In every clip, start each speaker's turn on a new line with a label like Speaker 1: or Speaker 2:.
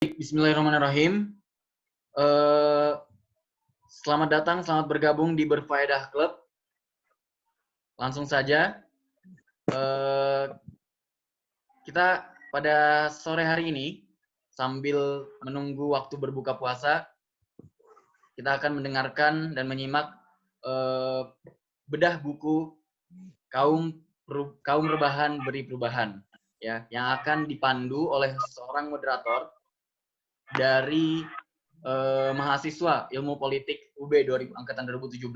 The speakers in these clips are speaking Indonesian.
Speaker 1: Bismillahirrahmanirrahim. Selamat datang, selamat bergabung di Berfaedah Club. Langsung saja, kita pada sore hari ini, sambil menunggu waktu berbuka puasa, kita akan mendengarkan dan menyimak bedah buku Kaum Rebahan Beri Perubahan, ya, yang akan dipandu oleh seorang moderator dari mahasiswa Ilmu Politik UB angkatan 2017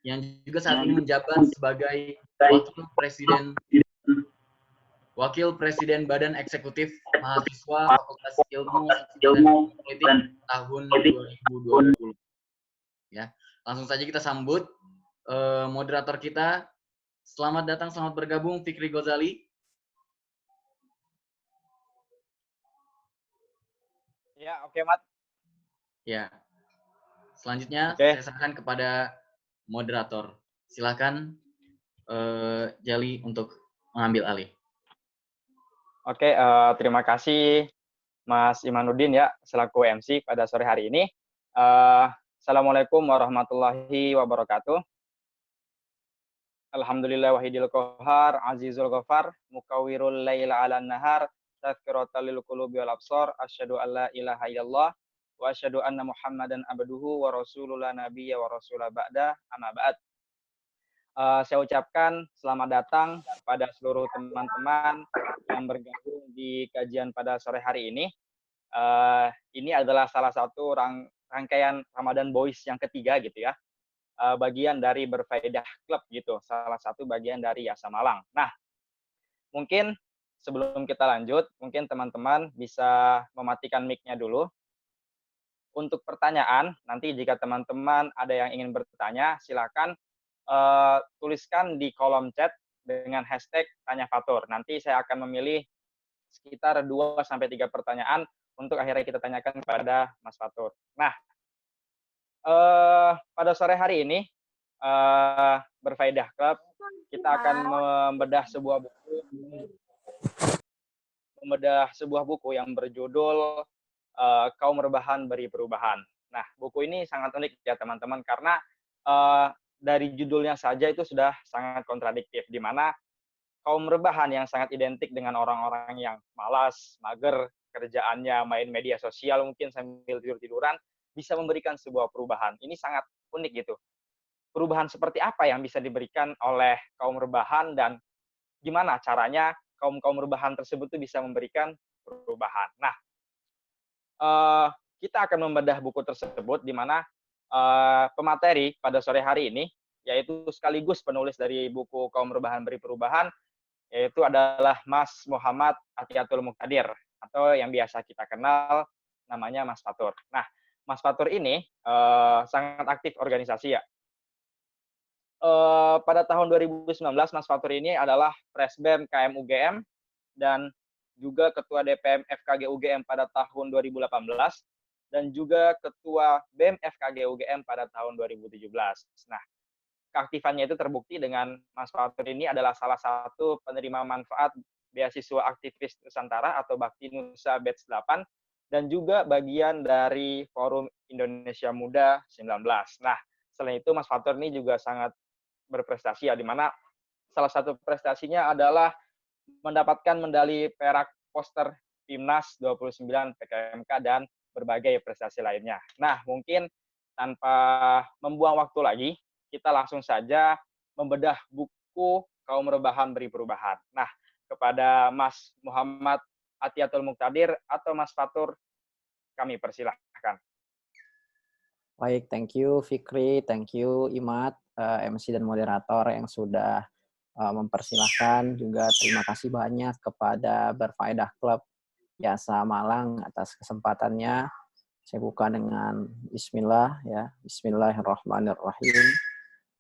Speaker 1: yang juga saat ini menjabat sebagai Wakil Presiden Badan Eksekutif Mahasiswa Fakultas Ilmu dan Politik tahun 2020. Ya, langsung saja kita sambut moderator kita. Selamat datang, selamat bergabung Fikri Ghazali.
Speaker 2: Ya, oke, Mat.
Speaker 1: Ya. Selanjutnya saya serahkan kepada moderator. Silakan Jali untuk mengambil alih.
Speaker 2: Oke, terima kasih Mas Imanuddin ya selaku MC pada sore hari ini. Assalamualaikum warahmatullahi wabarakatuh. Alhamdulillah wahidil qahar, azizul ghafar, mukawwirul laila 'alan nahar, tazkiratal lil qulubi wal absar, asyhadu an la ilaha illallah wa asyhadu anna Muhammadan abduhu wa rasulul la nabiyya wa rasula ba'da, amma ba'd. Saya ucapkan selamat datang kepada seluruh teman-teman yang bergabung di kajian pada sore hari ini. Ini adalah salah satu rangkaian Ramadan Boys yang ketiga gitu ya. Bagian dari Berfaedah Club gitu, salah satu bagian dari Yasa Malang. Nah, mungkin sebelum kita lanjut, mungkin teman-teman bisa mematikan mic-nya dulu. Untuk pertanyaan, nanti jika teman-teman ada yang ingin bertanya, silakan tuliskan di kolom chat dengan hashtag Tanya Fatur. Nanti saya akan memilih sekitar 2-3 pertanyaan untuk akhirnya kita tanyakan kepada Mas Fatur. Nah, pada sore hari ini, Berfaedah Club, kita akan membedah sebuah buku yang berjudul Kaum Rebahan Beri Perubahan. Nah, buku ini sangat unik ya teman-teman, karena dari judulnya saja itu sudah sangat kontradiktif, di mana kaum rebahan yang sangat identik dengan orang-orang yang malas, mager, kerjaannya main media sosial mungkin sambil tidur-tiduran, bisa memberikan sebuah perubahan. Ini sangat unik gitu. Perubahan seperti apa yang bisa diberikan oleh kaum rebahan dan gimana caranya kaum-kaum rebahan tersebut tuh bisa memberikan perubahan. Nah, kita akan membedah buku tersebut di mana pemateri pada sore hari ini, yaitu sekaligus penulis dari buku Kaum Rebahan Beri Perubahan, yaitu adalah Mas Muhammad Atiyatul Muqtadir, atau yang biasa kita kenal namanya Mas Fatur. Nah, Mas Fatur ini sangat aktif organisasi ya. Pada tahun 2019, Mas Fatur ini adalah Presbem KM UGM dan juga Ketua DPM FKG UGM pada tahun 2018, dan juga Ketua BEM FKG UGM pada tahun 2017. Nah, keaktifannya itu terbukti dengan Mas Fatur ini adalah salah satu penerima manfaat beasiswa aktivis Nusantara atau Bakti Nusa Batch 8, dan juga bagian dari Forum Indonesia Muda 19. Nah, selain itu Mas Fatur ini juga sangat berprestasi ya, di mana salah satu prestasinya adalah mendapatkan medali perak poster Timnas 29 PKMK dan berbagai prestasi lainnya. Nah, mungkin tanpa membuang waktu lagi, kita langsung saja membedah buku Kaum Rebahan Beri Perubahan. Nah, kepada Mas Muhammad Atiyatul Muqtadir atau Mas Fatur, kami persilahkan.
Speaker 3: Baik, thank you Fikri, thank you Imad, MC dan moderator yang sudah mempersilahkan. Juga terima kasih banyak kepada Berfaedah Club Yasa Malang atas kesempatannya. Saya buka dengan Bismillah ya. Bismillahirrahmanirrahim.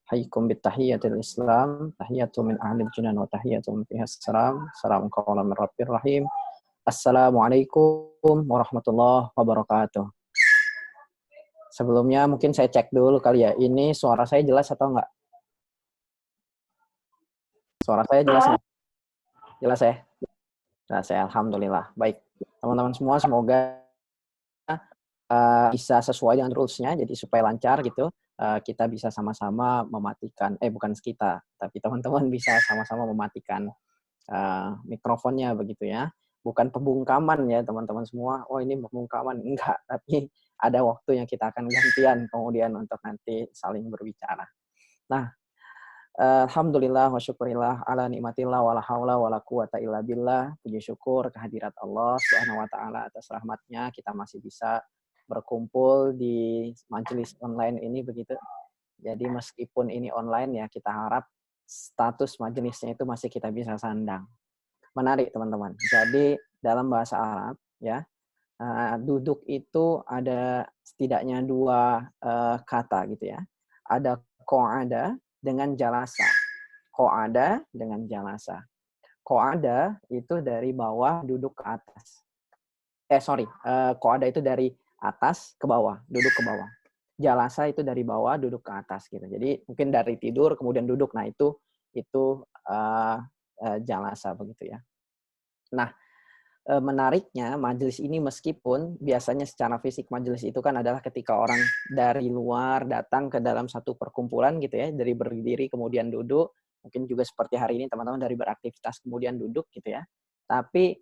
Speaker 3: Hayyikum bittahiyyatil Islam, tahiyyatu min ahlil jinan wa tahiyyatu fihas salam. Salam qawlan min rabbir rahim. Assalamualaikum warahmatullahi wabarakatuh. Sebelumnya mungkin saya cek dulu kali ya. Ini suara saya jelas atau enggak? Suara saya jelas nggak? Jelas ya? Nah, saya alhamdulillah. Baik, teman-teman semua, semoga bisa sesuai dengan rules-nya, jadi supaya lancar gitu, kita bisa sama-sama mematikan, bukan kita, tapi teman-teman bisa sama-sama mematikan mikrofonnya begitu ya. Bukan pembungkaman ya teman-teman semua, oh ini pembungkaman, enggak, tapi ada waktu yang kita akan gantian kemudian untuk nanti saling berbicara. Nah, alhamdulillah wa syukurillah ala nikmatillah wala haula wala quwata illa billah. Puji syukur kehadirat Allah Subhanahu wa taala atas rahmatnya kita masih bisa berkumpul di majelis online ini begitu. Jadi meskipun ini online ya, kita harap status majelisnya itu masih kita bisa sandang. Menarik teman-teman. Jadi dalam bahasa Arab ya, duduk itu ada setidaknya 2 kata gitu ya. Ada qa'ada dengan jalasa. Qa'ada dengan jalasa. Qa'ada itu dari bawah duduk ke atas. Qa'ada itu dari atas ke bawah, duduk ke bawah. Jalasa itu dari bawah duduk ke atas gitu. Jadi mungkin dari tidur kemudian duduk. Nah, itu jalasa begitu ya. Nah, menariknya majelis ini meskipun biasanya secara fisik majelis itu kan adalah ketika orang dari luar datang ke dalam satu perkumpulan gitu ya, dari berdiri kemudian duduk, mungkin juga seperti hari ini teman-teman dari beraktivitas kemudian duduk gitu ya. Tapi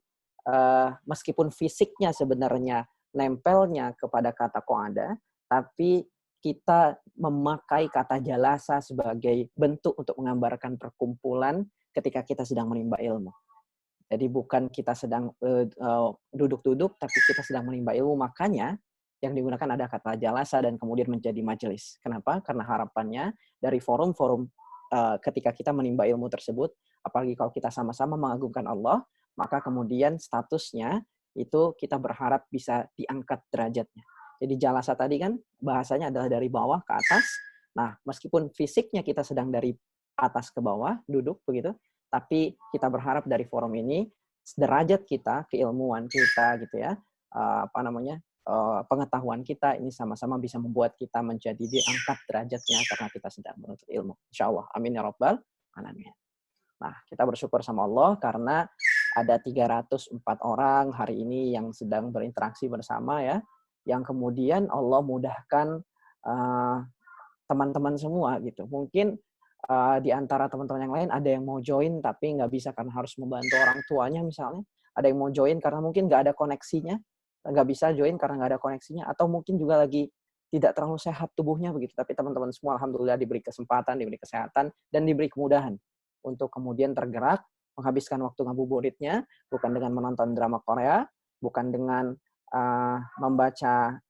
Speaker 3: meskipun fisiknya sebenarnya nempelnya kepada kata qa'ada, tapi kita memakai kata jalasa sebagai bentuk untuk menggambarkan perkumpulan ketika kita sedang menimba ilmu. Jadi bukan kita sedang duduk-duduk, tapi kita sedang menimba ilmu. Makanya yang digunakan ada kata jalasa dan kemudian menjadi majelis. Kenapa? Karena harapannya dari forum-forum ketika kita menimba ilmu tersebut, apalagi kalau kita sama-sama mengagungkan Allah, maka kemudian statusnya itu kita berharap bisa diangkat derajatnya. Jadi jalasa tadi kan bahasanya adalah dari bawah ke atas. Nah, meskipun fisiknya kita sedang dari atas ke bawah, duduk begitu, tapi kita berharap dari forum ini derajat kita, keilmuan kita gitu ya, pengetahuan kita ini sama-sama bisa membuat kita menjadi diangkat derajatnya karena kita sedang menuntut ilmu. Insya Allah. Amin ya rabbal alamin. Nah, kita bersyukur sama Allah karena ada 304 orang hari ini yang sedang berinteraksi bersama ya, yang kemudian Allah mudahkan teman-teman semua gitu. Mungkin di antara teman-teman yang lain ada yang mau join tapi nggak bisa karena harus membantu orang tuanya misalnya. Ada yang mau join karena mungkin nggak ada koneksinya, nggak bisa join karena nggak ada koneksinya, atau mungkin juga lagi tidak terlalu sehat tubuhnya begitu. Tapi teman-teman semua alhamdulillah diberi kesempatan, diberi kesehatan, dan diberi kemudahan untuk kemudian tergerak, menghabiskan waktu ngabuburitnya, bukan dengan menonton drama Korea, bukan dengan membaca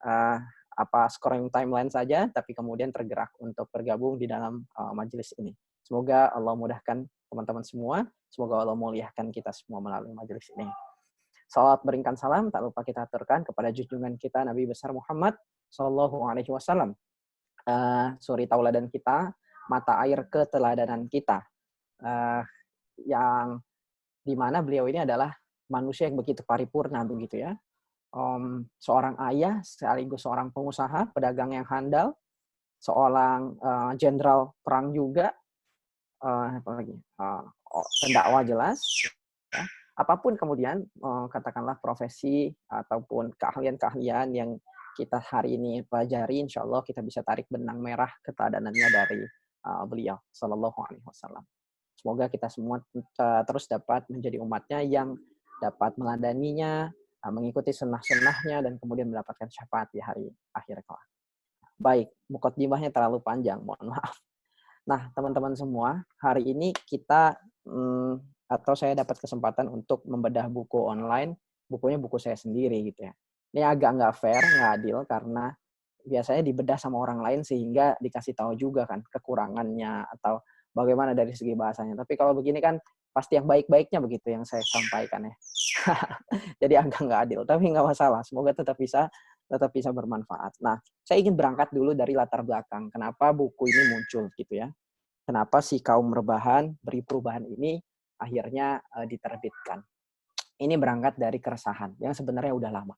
Speaker 3: scrolling timeline saja, tapi kemudian tergerak untuk bergabung di dalam majelis ini. Semoga Allah mudahkan teman-teman semua, semoga Allah muliakan kita semua melalui majelis ini. Salawat beringkan salam, tak lupa kita aturkan kepada junjungan kita Nabi besar Muhammad Sallallahu Alaihi Wasallam, suri tauladan kita, mata air keteladanan kita, yang dimana beliau ini adalah manusia yang begitu paripurna begitu ya. Seorang ayah sekaligus seorang pengusaha, pedagang yang handal, seorang jenderal perang juga, pendakwah jelas. Ya. Apapun kemudian katakanlah profesi ataupun keahlian-keahlian yang kita hari ini pelajari, insya Allah kita bisa tarik benang merah keteladanannya dari beliau, Sallallahu Alaihi Wasallam. Semoga kita semua terus dapat menjadi umatnya yang dapat meladaninya, mengikuti sunnah-sunnahnya, dan kemudian mendapatkan syafaat di hari akhir kelak. Baik, mukaddimahnya terlalu panjang, mohon maaf. Nah, teman-teman semua, hari ini kita, atau saya dapat kesempatan untuk membedah buku online, bukunya buku saya sendiri gitu ya. Ini agak nggak fair, nggak adil, karena biasanya dibedah sama orang lain sehingga dikasih tahu juga kan kekurangannya atau bagaimana dari segi bahasanya. Tapi kalau begini kan pasti yang baik-baiknya begitu yang saya sampaikan ya. Jadi agak nggak adil, tapi nggak masalah. Semoga tetap bisa bermanfaat. Nah, saya ingin berangkat dulu dari latar belakang. Kenapa buku ini muncul gitu ya? Kenapa si kaum rebahan, beri perubahan ini akhirnya diterbitkan? Ini berangkat dari keresahan yang sebenarnya udah lama.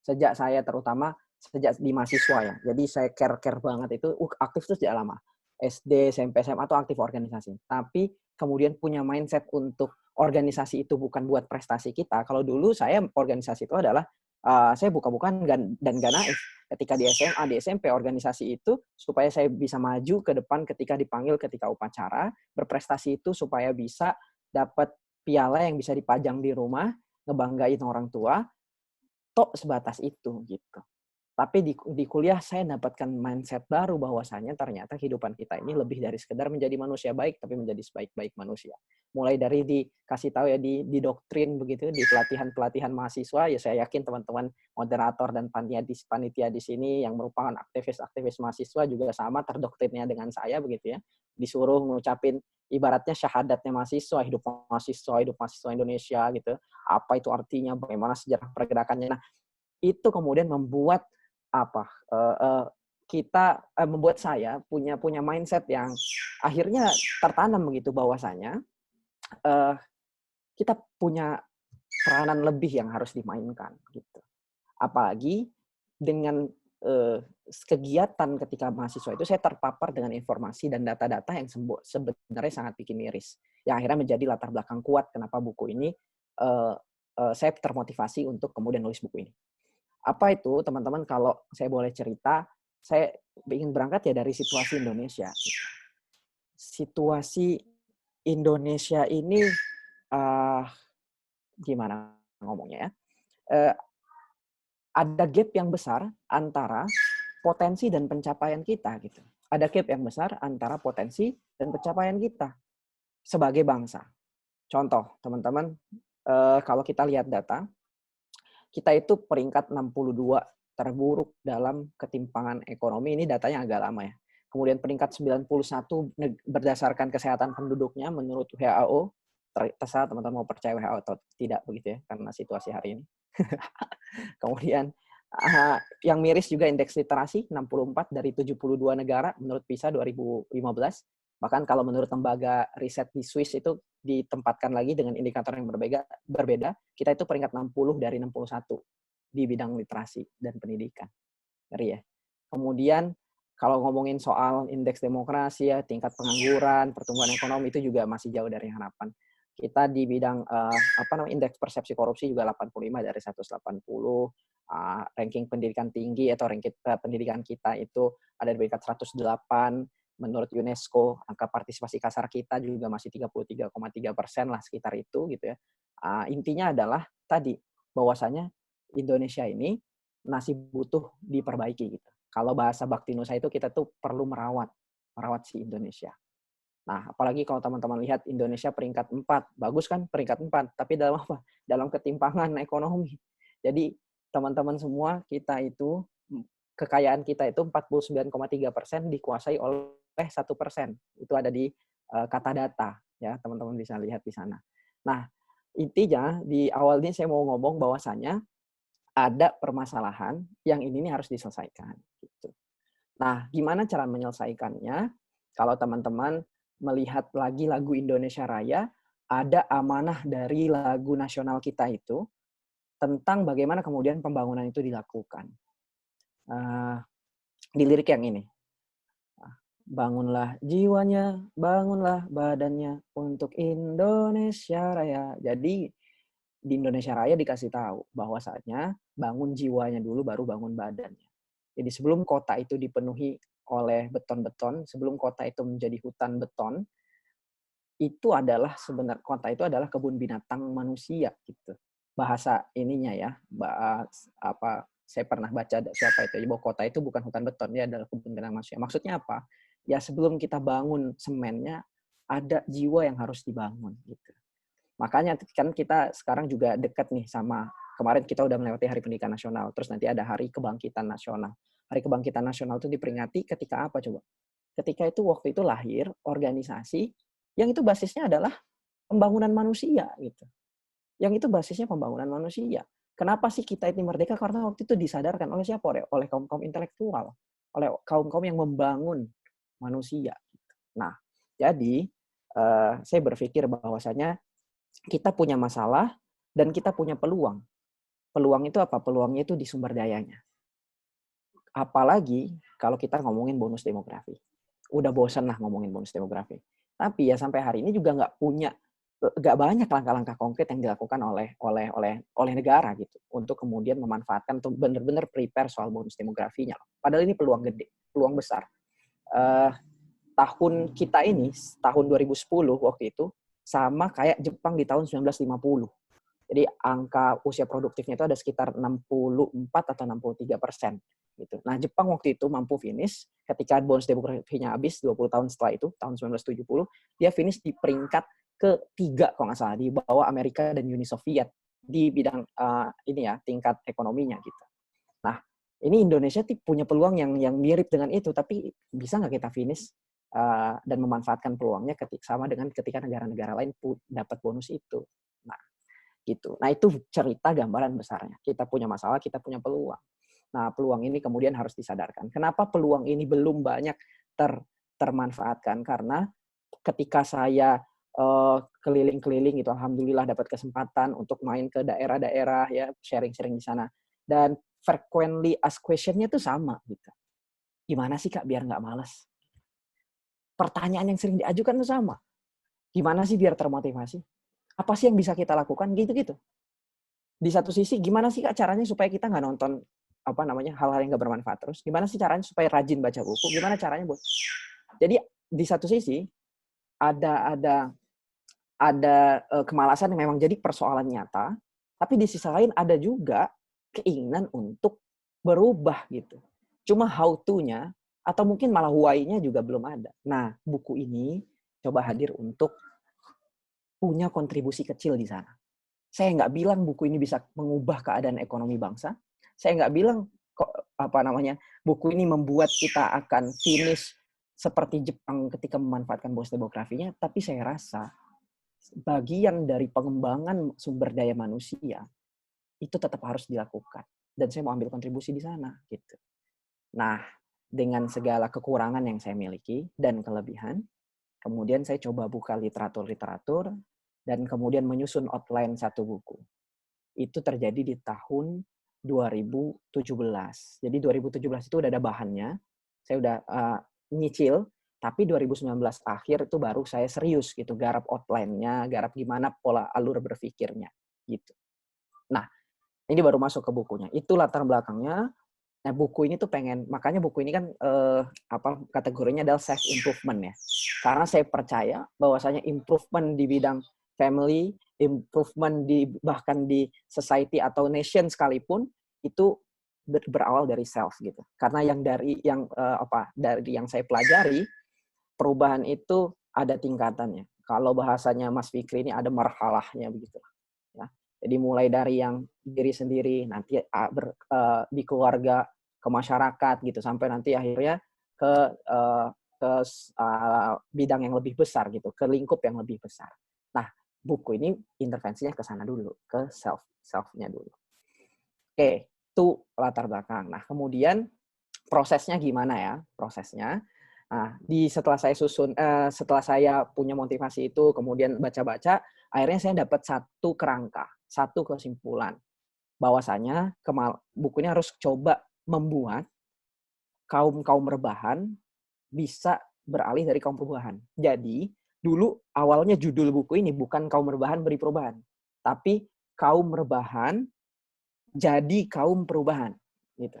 Speaker 3: Sejak di mahasiswa ya. Jadi saya care banget itu aktif tuh sejak lama. SD, SMP, SMA atau aktif organisasi. Tapi kemudian punya mindset untuk organisasi itu bukan buat prestasi kita. Kalau dulu saya organisasi itu adalah Saya buka-bukaan dan gak naif. Ketika di SMA, di SMP, organisasi itu supaya saya bisa maju ke depan ketika dipanggil ketika upacara, berprestasi itu supaya bisa dapat piala yang bisa dipajang di rumah, ngebanggain orang tua, tok sebatas itu gitu. Tapi di kuliah saya dapatkan mindset baru bahwasanya ternyata kehidupan kita ini lebih dari sekedar menjadi manusia baik, tapi menjadi sebaik-baik manusia. Mulai dari dikasih tahu ya di doktrin begitu, di pelatihan-pelatihan mahasiswa, ya saya yakin teman-teman moderator dan panitia di sini yang merupakan aktivis-aktivis mahasiswa juga sama terdoktrinnya dengan saya begitu ya. Disuruh ngucapin ibaratnya syahadatnya mahasiswa, hidup mahasiswa Indonesia gitu. Apa itu artinya, bagaimana sejarah pergerakannya. Nah, itu kemudian membuat membuat saya punya mindset yang akhirnya tertanam begitu bahwasanya kita punya peranan lebih yang harus dimainkan gitu. Apalagi dengan kegiatan ketika mahasiswa itu saya terpapar dengan informasi dan data-data yang sebenarnya sangat bikin miris. Yang akhirnya menjadi latar belakang kuat kenapa buku ini saya termotivasi untuk kemudian nulis buku ini. Apa itu, teman-teman, kalau saya boleh cerita, saya ingin berangkat ya dari situasi Indonesia. Situasi Indonesia ini, gimana ngomongnya ya, ada gap yang besar antara potensi dan pencapaian kita gitu. Ada gap yang besar antara potensi dan pencapaian kita sebagai bangsa. Contoh, teman-teman, kalau kita lihat data, kita itu peringkat 62 terburuk dalam ketimpangan ekonomi. Ini datanya agak lama ya. Kemudian peringkat 91 berdasarkan kesehatan penduduknya menurut WHO. Terserah teman-teman mau percaya WHO atau tidak begitu ya, karena situasi hari ini. Kemudian yang miris juga indeks literasi 64 dari 72 negara menurut PISA 2015. Bahkan kalau menurut lembaga riset di Swiss itu ditempatkan lagi dengan indikator yang berbeda, kita itu peringkat 60 dari 61 di bidang literasi dan pendidikan. Ngeri ya. Kemudian kalau ngomongin soal indeks demokrasi ya, tingkat pengangguran, pertumbuhan ekonomi itu juga masih jauh dari harapan. Kita di bidang indeks persepsi korupsi juga 85 dari 180. Ranking pendidikan tinggi atau ranking pendidikan kita itu ada di peringkat 108. Menurut UNESCO, angka partisipasi kasar kita juga masih 33,3% lah sekitar itu gitu ya. Intinya adalah tadi bahwasanya Indonesia ini masih butuh diperbaiki gitu. Kalau bahasa Bakti Nusa itu kita tuh perlu merawat si Indonesia. Nah, apalagi kalau teman-teman lihat Indonesia peringkat 4, bagus kan peringkat 4, tapi dalam apa? Dalam ketimpangan ekonomi. Jadi teman-teman semua kita itu kekayaan kita itu 49,3% dikuasai oleh 1%. Itu ada di kata data ya, teman-teman bisa lihat di sana. Nah, intinya di awal ini saya mau ngomong bahwasanya ada permasalahan yang ini harus diselesaikan gitu. Nah, gimana cara menyelesaikannya? Kalau teman-teman melihat lagi lagu Indonesia Raya, ada amanah dari lagu nasional kita itu tentang bagaimana kemudian pembangunan itu dilakukan. Di lirik yang ini. Bangunlah jiwanya, bangunlah badannya untuk Indonesia Raya. Jadi di Indonesia Raya dikasih tahu bahwasanya bangun jiwanya dulu baru bangun badannya. Jadi sebelum kota itu dipenuhi oleh beton-beton, sebelum kota itu menjadi hutan beton, itu adalah sebenarnya kota itu adalah kebun binatang manusia gitu. Bahasa ininya ya, saya pernah baca siapa itu, bahwa kota itu bukan hutan beton, dia adalah kebun binatang manusia. Maksudnya apa? Ya sebelum kita bangun semennya, ada jiwa yang harus dibangun gitu. Makanya kan kita sekarang juga dekat nih sama, kemarin kita udah melewati Hari Pendidikan Nasional, terus nanti ada Hari Kebangkitan Nasional. Hari Kebangkitan Nasional itu diperingati ketika apa coba? Ketika itu waktu itu lahir organisasi yang itu basisnya adalah pembangunan manusia gitu. Yang itu basisnya pembangunan manusia. Kenapa sih kita ini merdeka? Karena waktu itu disadarkan oleh siapa? Oleh kaum-kaum intelektual, oleh kaum-kaum yang membangun manusia. Nah, jadi saya berpikir bahwasanya kita punya masalah dan kita punya peluang. Peluang itu apa? Peluangnya itu di sumber dayanya. Apalagi kalau kita ngomongin bonus demografi. Udah bosan lah ngomongin bonus demografi. Tapi ya sampai hari ini juga nggak punya nggak banyak langkah-langkah konkret yang dilakukan oleh negara gitu untuk kemudian memanfaatkan untuk benar-benar prepare soal bonus demografinya. Padahal ini peluang gede, peluang besar. Tahun kita ini, tahun 2010 waktu itu, sama kayak Jepang di tahun 1950. Jadi angka usia produktifnya itu ada sekitar 64 atau 63%. Gitu. Nah, Jepang waktu itu mampu finish ketika bonus demografinya habis 20 tahun setelah itu, tahun 1970, dia finish di peringkat ketiga kalau nggak salah, di bawah Amerika dan Uni Soviet di bidang tingkat ekonominya gitu. Nah, ini Indonesia punya peluang yang mirip dengan itu, tapi bisa nggak kita finish dan memanfaatkan peluangnya sama dengan ketika negara-negara lain dapat bonus itu. Nah, gitu. Nah, itu cerita gambaran besarnya. Kita punya masalah, kita punya peluang. Nah, peluang ini kemudian harus disadarkan. Kenapa peluang ini belum banyak termanfaatkan? Karena ketika saya keliling-keliling gitu, alhamdulillah dapat kesempatan untuk main ke daerah-daerah ya, sharing-sharing di sana. Dan frequently asked question-nya tuh sama gitu. Gimana sih Kak biar nggak malas? Pertanyaan yang sering diajukan tuh sama. Gimana sih biar termotivasi? Apa sih yang bisa kita lakukan? Gitu-gitu. Di satu sisi, gimana sih Kak caranya supaya kita nggak nonton hal-hal yang nggak bermanfaat terus? Gimana sih caranya supaya rajin baca buku? Gimana caranya buat? Jadi di satu sisi ada kemalasan yang memang jadi persoalan nyata, tapi di sisi lain ada juga keinginan untuk berubah gitu. Cuma how to-nya atau mungkin malah why-nya juga belum ada. Nah, buku ini coba hadir untuk punya kontribusi kecil di sana. Saya nggak bilang buku ini bisa mengubah keadaan ekonomi bangsa. Saya nggak bilang buku ini membuat kita akan finish seperti Jepang ketika memanfaatkan bonus demografinya. Tapi saya rasa bagian dari pengembangan sumber daya manusia itu tetap harus dilakukan. Dan saya mau ambil kontribusi di sana. Gitu. Nah, dengan segala kekurangan yang saya miliki dan kelebihan, kemudian saya coba buka literatur-literatur dan kemudian menyusun outline satu buku. Itu terjadi di tahun 2017. Jadi 2017 itu udah ada bahannya. Saya udah nyicil, tapi 2019 akhir itu baru saya serius gitu, garap outline-nya, garap gimana pola alur berpikirnya gitu. Nah, ini baru masuk ke bukunya. Itu latar belakangnya. Nah, buku ini tuh makanya buku ini kan kategorinya adalah self improvement ya. Karena saya percaya bahwasanya improvement di bidang family, improvement bahkan di society atau nation sekalipun itu berawal dari self gitu. Karena dari yang saya pelajari, perubahan itu ada tingkatannya. Kalau bahasanya Mas Fikri ini ada marhalahnya begitu. Ya. Jadi mulai dari yang diri sendiri, nanti di keluarga, ke masyarakat gitu, sampai nanti akhirnya ke bidang yang lebih besar gitu, ke lingkup yang lebih besar. Nah, buku ini intervensinya ke sana dulu, ke self-nya dulu. Oke, itu latar belakang. Nah, kemudian prosesnya gimana ya? Prosesnya, nah, setelah saya punya motivasi itu, kemudian baca-baca, akhirnya saya dapat satu kerangka, satu kesimpulan, bahwasanya buku ini harus coba membuat kaum rebahan bisa beralih dari kaum perubahan. Jadi, dulu awalnya judul buku ini bukan kaum rebahan beri perubahan, tapi kaum rebahan jadi kaum perubahan, gitu.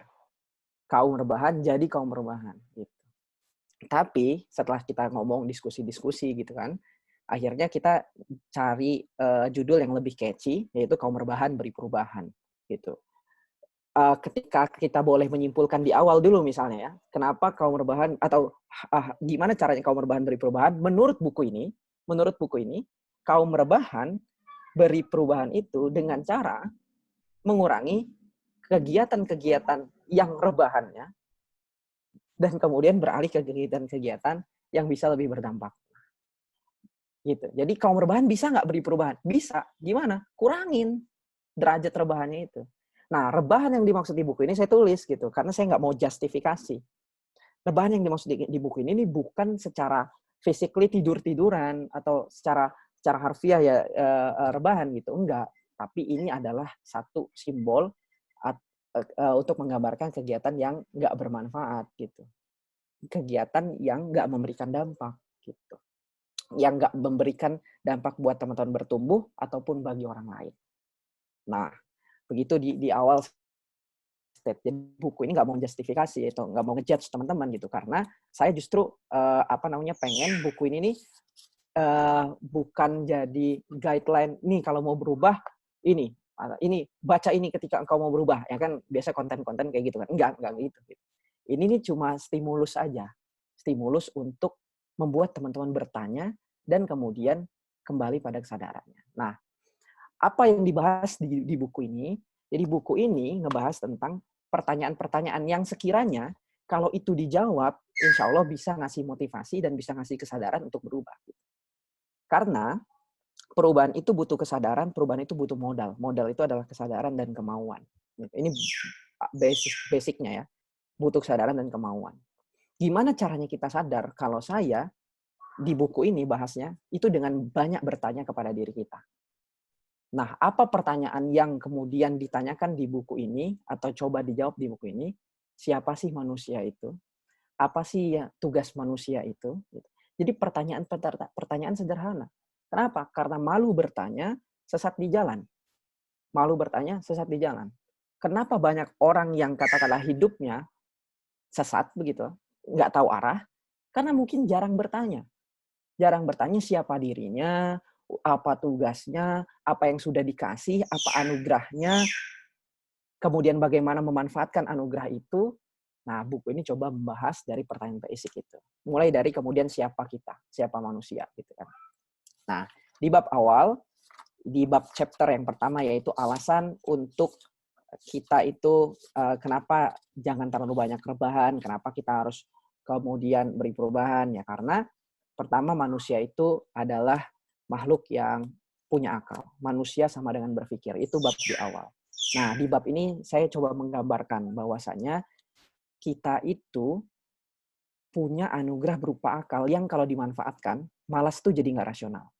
Speaker 3: Kaum rebahan jadi kaum perubahan, gitu. Tapi setelah kita ngomong diskusi-diskusi gitu kan, akhirnya kita cari judul yang lebih catchy, yaitu kaum rebahan beri perubahan, gitu. Ketika kita boleh menyimpulkan di awal dulu misalnya ya, kenapa kaum rebahan atau gimana caranya kaum rebahan beri perubahan? Menurut buku ini, kaum rebahan beri perubahan itu dengan cara mengurangi kegiatan-kegiatan yang rebahannya dan kemudian beralih ke kegiatan-kegiatan yang bisa lebih berdampak. Gitu. Jadi kaum rebahan bisa nggak beri perubahan? Bisa. Gimana? Kurangin derajat rebahannya itu. Nah, rebahan yang dimaksud di buku ini saya tulis gitu, karena saya nggak mau justifikasi. Rebahan yang dimaksud di buku ini bukan secara physically tidur-tiduran atau secara harfiah ya rebahan gitu, enggak. Tapi ini adalah satu simbol untuk menggambarkan kegiatan yang nggak bermanfaat gitu, kegiatan yang nggak memberikan dampak gitu. yang nggak memberikan dampak buat teman-teman bertumbuh ataupun bagi orang lain. Nah, begitu di awal state. Jadi buku ini nggak mau justifikasi itu, nggak mau ngejudge teman-teman gitu, karena saya justru pengen buku ini nih bukan jadi guideline nih kalau mau berubah ini baca ini ketika engkau mau berubah, ya kan biasa konten-konten kayak gitu kan, enggak gitu. Ini nih cuma stimulus aja, stimulus untuk membuat teman-teman bertanya dan kemudian kembali pada kesadarannya. Nah, apa yang dibahas di buku ini? Jadi buku ini ngebahas tentang pertanyaan-pertanyaan yang sekiranya kalau itu dijawab, insya Allah bisa ngasih motivasi dan bisa ngasih kesadaran untuk berubah. Karena perubahan itu butuh kesadaran, perubahan itu butuh modal. Modal itu adalah kesadaran dan kemauan. Ini basicnya ya, butuh kesadaran dan kemauan. Gimana caranya kita sadar? Kalau saya di buku ini bahasnya itu dengan banyak bertanya kepada diri kita. Nah, apa pertanyaan yang kemudian ditanyakan di buku ini atau coba dijawab di buku ini? Siapa sih manusia itu? Apa sih ya tugas manusia itu? Jadi pertanyaan sederhana. Kenapa? Karena malu bertanya, sesat di jalan. Malu bertanya, sesat di jalan. Kenapa banyak orang yang katakanlah hidupnya sesat begitu, nggak tahu arah? Karena mungkin jarang bertanya. Jarang bertanya siapa dirinya, apa tugasnya, apa yang sudah dikasih, apa anugerahnya, kemudian bagaimana memanfaatkan anugerah itu. Nah, buku ini coba membahas dari pertanyaan basic itu. Mulai dari kemudian siapa kita, siapa manusia gitu kan. Nah, di bab awal, di bab chapter yang pertama yaitu alasan untuk kita itu kenapa jangan terlalu banyak rebahan, kenapa kita harus kemudian beri perubahan ya, karena pertama manusia itu adalah makhluk yang punya akal. Manusia sama dengan berpikir. Itu bab di awal. Nah, di bab ini saya coba menggambarkan bahwasanya kita itu punya anugerah berupa akal yang kalau dimanfaatkan, malas itu jadi nggak rasional.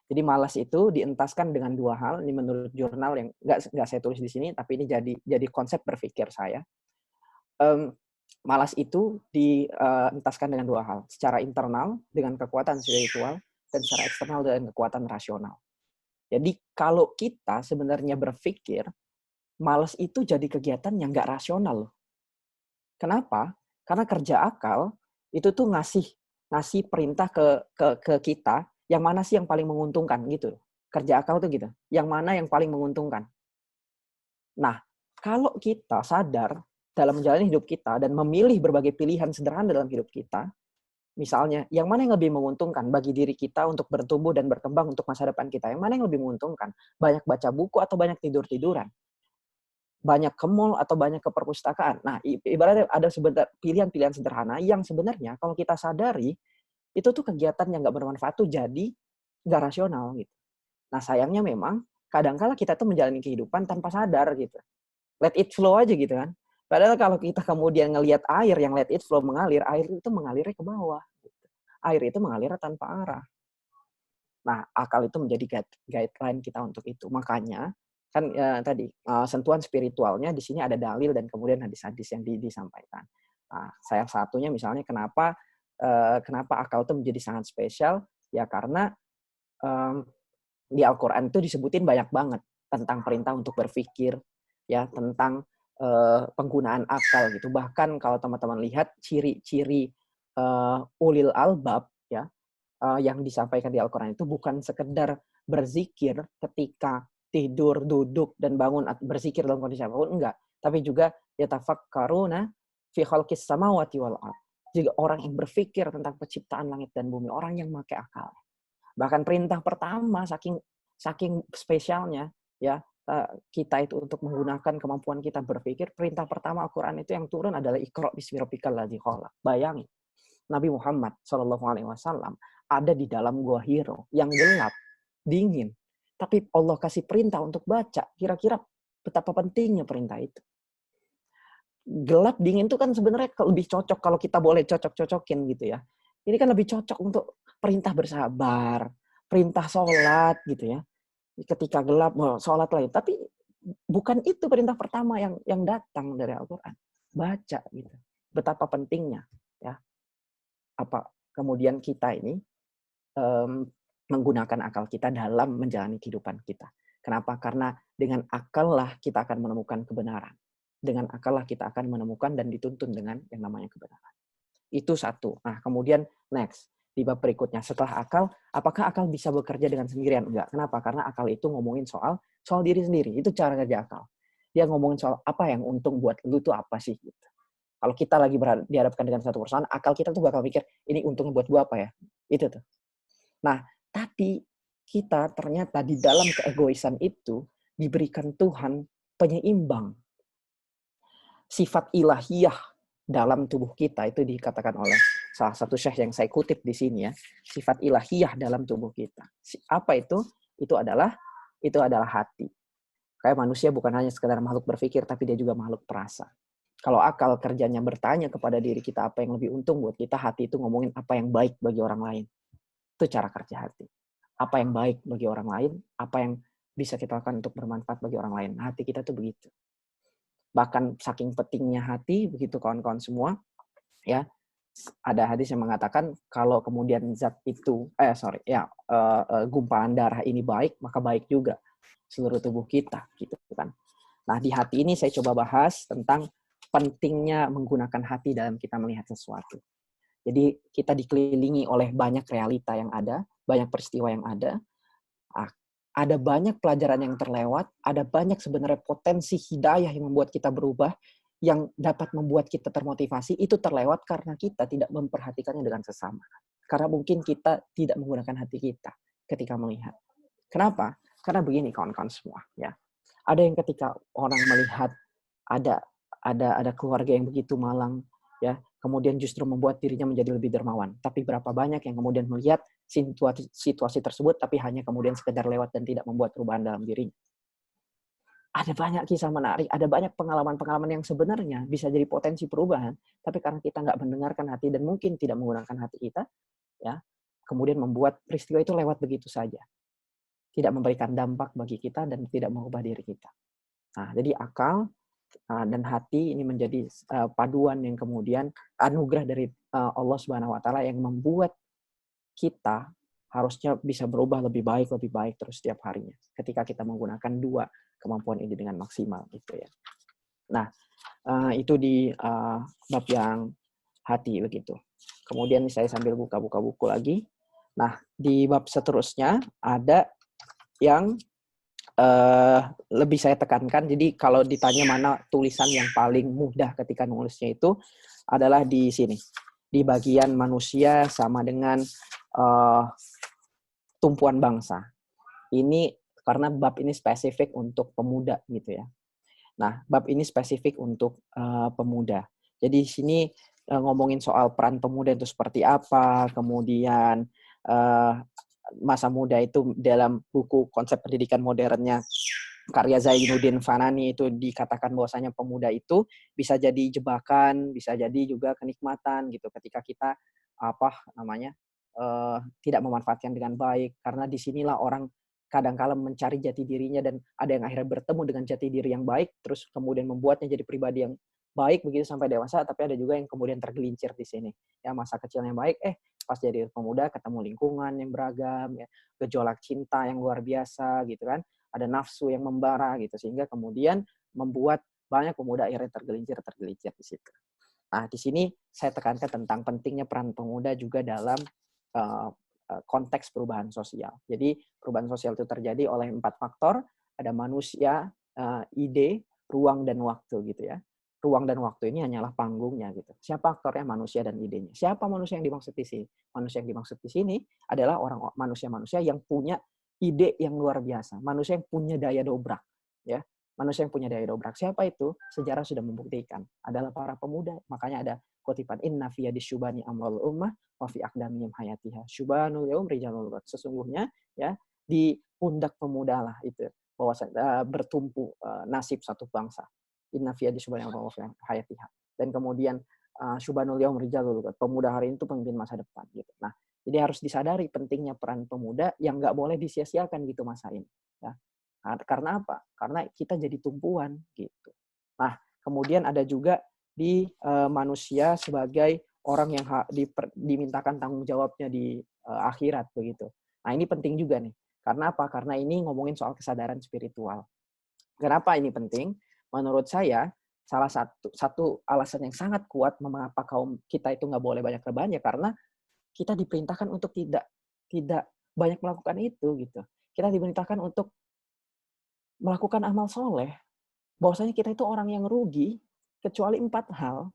Speaker 3: Jadi malas itu dientaskan dengan dua hal. Ini menurut jurnal yang nggak saya tulis di sini, tapi ini jadi konsep berpikir saya. Malas itu dientaskan dengan dua hal. Secara internal dengan kekuatan spiritual dan secara eksternal dengan kekuatan rasional. Jadi kalau kita sebenarnya berpikir, malas itu jadi kegiatan yang nggak rasional loh. Kenapa? Karena kerja akal itu tuh ngasih perintah ke kita, yang mana sih yang paling menguntungkan gitu. Kerja akal tuh gitu. Yang mana yang paling menguntungkan. Nah, kalau kita sadar dalam menjalani hidup kita dan memilih berbagai pilihan sederhana dalam hidup kita, misalnya, yang mana yang lebih menguntungkan bagi diri kita untuk bertumbuh dan berkembang untuk masa depan kita? Yang mana yang lebih menguntungkan? Banyak baca buku atau banyak tidur-tiduran? Banyak ke mall atau banyak ke perpustakaan? Nah, ibaratnya ada pilihan-pilihan sederhana yang sebenarnya kalau kita sadari, itu tuh kegiatan yang nggak bermanfaat tuh jadi nggak rasional gitu. Nah, sayangnya memang kadang-kala kita tuh menjalani kehidupan tanpa sadar gitu. Let it flow aja gitu kan. Padahal kalau kita kemudian ngelihat air yang let it flow mengalir, air itu mengalirnya ke bawah. Gitu. Air itu mengalir tanpa arah. Nah, akal itu menjadi guideline kita untuk itu. Makanya kan tadi sentuhan spiritualnya di sini ada dalil dan kemudian hadis-hadis yang disampaikan. Nah, salah satunya misalnya kenapa akal itu menjadi sangat spesial ya karena di Al-Quran itu disebutin banyak banget tentang perintah untuk berpikir, ya tentang penggunaan akal gitu. Bahkan kalau teman-teman lihat ciri-ciri ulil albab ya yang disampaikan di Al-Quran itu bukan sekedar berzikir ketika tidur, duduk, dan bangun, berzikir dalam kondisi apapun, enggak. Tapi juga yatafakkaruna fi khalqis samawati wal ardh. Juga orang yang berpikir tentang penciptaan langit dan bumi, orang yang pakai akal. Bahkan perintah pertama saking spesialnya ya kita itu untuk menggunakan kemampuan kita berpikir, perintah pertama Al-Qur'an itu yang turun adalah Iqra bismi rabbikal ladzi khalaq. Bayangin Nabi Muhammad SAW ada di dalam gua Hiro yang gelap, dingin. Tapi Allah kasih perintah untuk baca. Kira-kira betapa pentingnya perintah itu. Gelap, dingin itu kan sebenarnya lebih cocok kalau kita boleh cocok-cocokin gitu ya. Ini kan lebih cocok untuk perintah bersabar, perintah sholat gitu ya. Ketika gelap, sholat lagi. Tapi bukan itu perintah pertama yang datang dari Al-Quran. Baca gitu. Betapa pentingnya ya. Apa kemudian kita ini menggunakan akal kita dalam menjalani kehidupan kita. Kenapa? Karena dengan akal lah kita akan menemukan kebenaran. Dengan akal lah kita akan menemukan dan dituntun dengan yang namanya kebenaran. Itu satu. Nah, kemudian next, di bab berikutnya, setelah akal, apakah akal bisa bekerja dengan sendirian? Enggak. Kenapa? Karena akal itu ngomongin soal diri sendiri. Itu cara kerja akal. Dia ngomongin soal apa yang untung buat lu tuh apa sih? Gitu. Kalau kita lagi dihadapkan dengan satu perusahaan, akal kita tuh bakal mikir, ini untungnya buat gua apa ya? Itu tuh. Nah, tapi kita ternyata di dalam keegoisan itu diberikan Tuhan penyeimbang. Sifat ilahiyah dalam tubuh kita itu dikatakan oleh salah satu syekh yang saya kutip di sini ya. Sifat ilahiyah dalam tubuh kita. Apa itu? Itu adalah hati. Kayak manusia bukan hanya sekedar makhluk berpikir, tapi dia juga makhluk perasa. Kalau akal kerjanya bertanya kepada diri kita apa yang lebih untung buat kita, hati itu ngomongin apa yang baik bagi orang lain. Itu cara kerja hati. Apa yang baik bagi orang lain, apa yang bisa kita lakukan untuk bermanfaat bagi orang lain. Hati kita tuh begitu. Bahkan saking pentingnya hati, begitu kawan-kawan semua, ya, ada hadis yang mengatakan kalau kemudian zat itu, gumpalan darah ini baik, maka baik juga seluruh tubuh kita, gitu kan. Nah, di hati ini saya coba bahas tentang pentingnya menggunakan hati dalam kita melihat sesuatu. Jadi kita dikelilingi oleh banyak realita yang ada, banyak peristiwa yang ada. Ada banyak pelajaran yang terlewat, ada banyak sebenarnya potensi hidayah yang membuat kita berubah, yang dapat membuat kita termotivasi, itu terlewat karena kita tidak memperhatikannya dengan sesama. Karena mungkin kita tidak menggunakan hati kita ketika melihat. Kenapa? Karena begini kawan-kawan semua, ya. Ada yang ketika orang melihat ada keluarga yang begitu malang, ya, kemudian justru membuat dirinya menjadi lebih dermawan. Tapi berapa banyak yang kemudian melihat situasi tersebut, tapi hanya kemudian sekedar lewat dan tidak membuat perubahan dalam dirinya. Ada banyak kisah menarik, ada banyak pengalaman-pengalaman yang sebenarnya bisa jadi potensi perubahan, tapi karena kita nggak mendengarkan hati dan mungkin tidak menggunakan hati kita, ya, kemudian membuat peristiwa itu lewat begitu saja. Tidak memberikan dampak bagi kita dan tidak mengubah diri kita. Nah, jadi akal dan hati ini menjadi paduan yang kemudian anugerah dari Allah Subhanahu wa taala yang membuat kita harusnya bisa berubah lebih baik terus setiap harinya ketika kita menggunakan dua kemampuan ini dengan maksimal gitu ya. Nah, itu di bab yang hati begitu. Kemudian saya sambil buka-buka buku lagi. Nah, di bab seterusnya ada yang lebih saya tekankan. Jadi kalau ditanya mana tulisan yang paling mudah ketika nulisnya itu adalah di sini. Di bagian manusia sama dengan tumpuan bangsa. Ini karena bab ini spesifik untuk pemuda gitu ya. Nah, bab ini spesifik untuk pemuda. Jadi di sini ngomongin soal peran pemuda itu seperti apa, kemudian masa muda itu dalam buku konsep pendidikan modernnya karya Zainuddin Fanani itu dikatakan bahwasanya pemuda itu bisa jadi jebakan, bisa jadi juga kenikmatan gitu ketika kita tidak memanfaatkan dengan baik, karena disinilah orang kadang-kala mencari jati dirinya dan ada yang akhirnya bertemu dengan jati diri yang baik terus kemudian membuatnya jadi pribadi yang baik begitu sampai dewasa, tapi ada juga yang kemudian tergelincir di sini. Ya, masa kecilnya baik, pas jadi pemuda ketemu lingkungan yang beragam, ya, gejolak cinta yang luar biasa gitu kan. Ada nafsu yang membara gitu sehingga kemudian membuat banyak pemuda akhirnya tergelincir di situ. Nah, di sini saya tekankan tentang pentingnya peran pemuda juga dalam konteks perubahan sosial. Jadi perubahan sosial itu terjadi oleh 4 faktor, ada manusia, ide, ruang dan waktu gitu ya. Ruang dan waktu ini hanyalah panggungnya gitu. Siapa aktornya? Manusia dan idenya. Siapa manusia yang dimaksud di sini? Manusia yang dimaksud di sini adalah manusia-manusia yang punya ide yang luar biasa, manusia yang punya daya dobrak, ya. Manusia yang punya daya dobrak. Siapa itu? Sejarah sudah membuktikan. Adalah para pemuda. Makanya ada kutipan inna fi yadis syubani amrul ummah wa fi aqdamihim hayatiha. Syubanul yaum rijalul ghad. Sesungguhnya ya di pundak pemuda lah itu bahwa bertumpu nasib satu bangsa. Inna fi yadis syubani amrul ummah hayatiha. Dan kemudian syubanul yaum rijalul ghad. Pemuda hari ini itu pemimpin masa depan gitu. Nah, jadi harus disadari pentingnya peran pemuda yang nggak boleh disia-siakan gitu masa ini. Ya. Karena apa? Karena kita jadi tumpuan gitu. Nah, kemudian ada juga di manusia sebagai orang yang dimintakan tanggung jawabnya di akhirat begitu. Nah, ini penting juga nih. Karena apa? Karena ini ngomongin soal kesadaran spiritual. Kenapa ini penting? Menurut saya, salah satu alasan yang sangat kuat mengapa kaum kita itu nggak boleh banyak rebahan ya karena kita diperintahkan untuk tidak banyak melakukan itu gitu. Kita diperintahkan untuk melakukan amal soleh. Bahwasanya kita itu orang yang rugi kecuali 4 hal.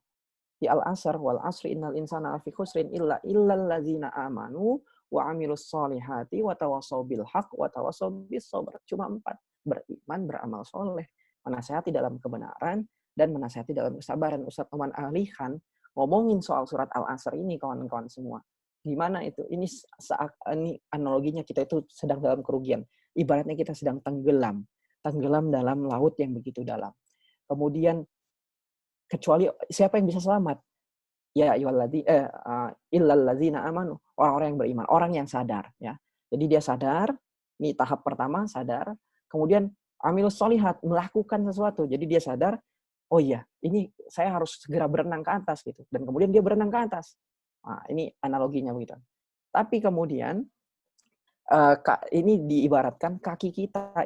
Speaker 3: Di Al-Asr wal asri innal insana lafi khusrin illal ladzina amanu wa amilus solihati wa tawassaw bil haq wa tawassaw bis sabr. Cuma 4. Beriman, beramal soleh, menasihati dalam kebenaran, dan menasihati dalam kesabaran. Ustaz Oman Ahlihan ngomongin soal surat Al-Asr ini, kawan-kawan semua. Gimana itu? Ini analoginya kita itu sedang dalam kerugian. Ibaratnya kita sedang tenggelam dalam laut yang begitu dalam. Kemudian kecuali siapa yang bisa selamat? Ya illal ladzina amanu, orang-orang yang beriman, orang yang sadar ya. Jadi dia sadar, ini tahap pertama sadar, kemudian amilus solihat, melakukan sesuatu. Jadi dia sadar, oh iya, ini saya harus segera berenang ke atas gitu. Dan kemudian dia berenang ke atas. Nah, ini analoginya begitu. Tapi kemudian ini diibaratkan kaki kita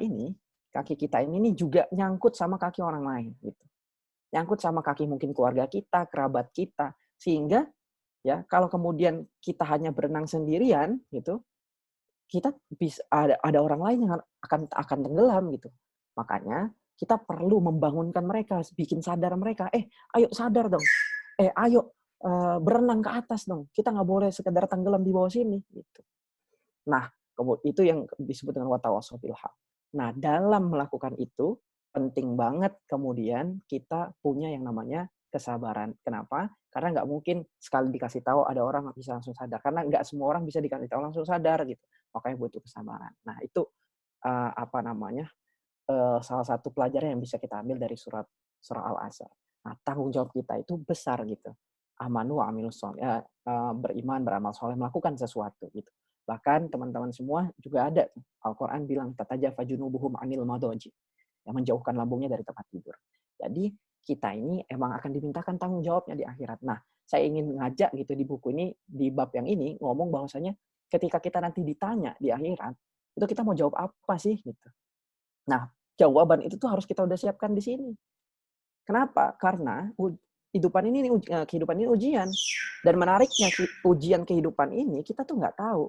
Speaker 3: ini juga nyangkut sama kaki orang lain gitu. Nyangkut sama kaki mungkin keluarga kita, kerabat kita, sehingga ya kalau kemudian kita hanya berenang sendirian gitu, kita bisa ada orang lain yang akan tenggelam gitu. Makanya kita perlu membangunkan mereka, bikin sadar mereka, ayo sadar dong, ayo berenang ke atas dong, kita nggak boleh sekedar tenggelam di bawah sini gitu. Nah, itu yang disebut dengan watawassaw bil haq. Nah, dalam melakukan itu penting banget kemudian kita punya yang namanya kesabaran. Kenapa? Karena nggak mungkin sekali dikasih tahu ada orang nggak bisa langsung sadar. Karena nggak semua orang bisa dikasih tahu langsung sadar gitu. Makanya butuh kesabaran. Nah, itu salah satu pelajaran yang bisa kita ambil dari surah Al-Asr. Nah, tanggung jawab kita itu besar gitu. Amanu wa amilus soleh, beriman, beramal soleh, melakukan sesuatu gitu. Bahkan teman-teman semua juga ada Al-Quran bilang tatajafa junubuhum anil madaji, yang menjauhkan lambungnya dari tempat tidur. Jadi kita ini emang akan dimintakan tanggung jawabnya di akhirat. Nah, saya ingin ngajak gitu di buku ini, di bab yang ini ngomong bahwasanya ketika kita nanti ditanya di akhirat, itu kita mau jawab apa sih gitu. Nah, jawaban itu tuh harus kita udah siapkan di sini. Kenapa? Karena kehidupan ini ujian. Dan menariknya ujian kehidupan ini kita tuh nggak tahu.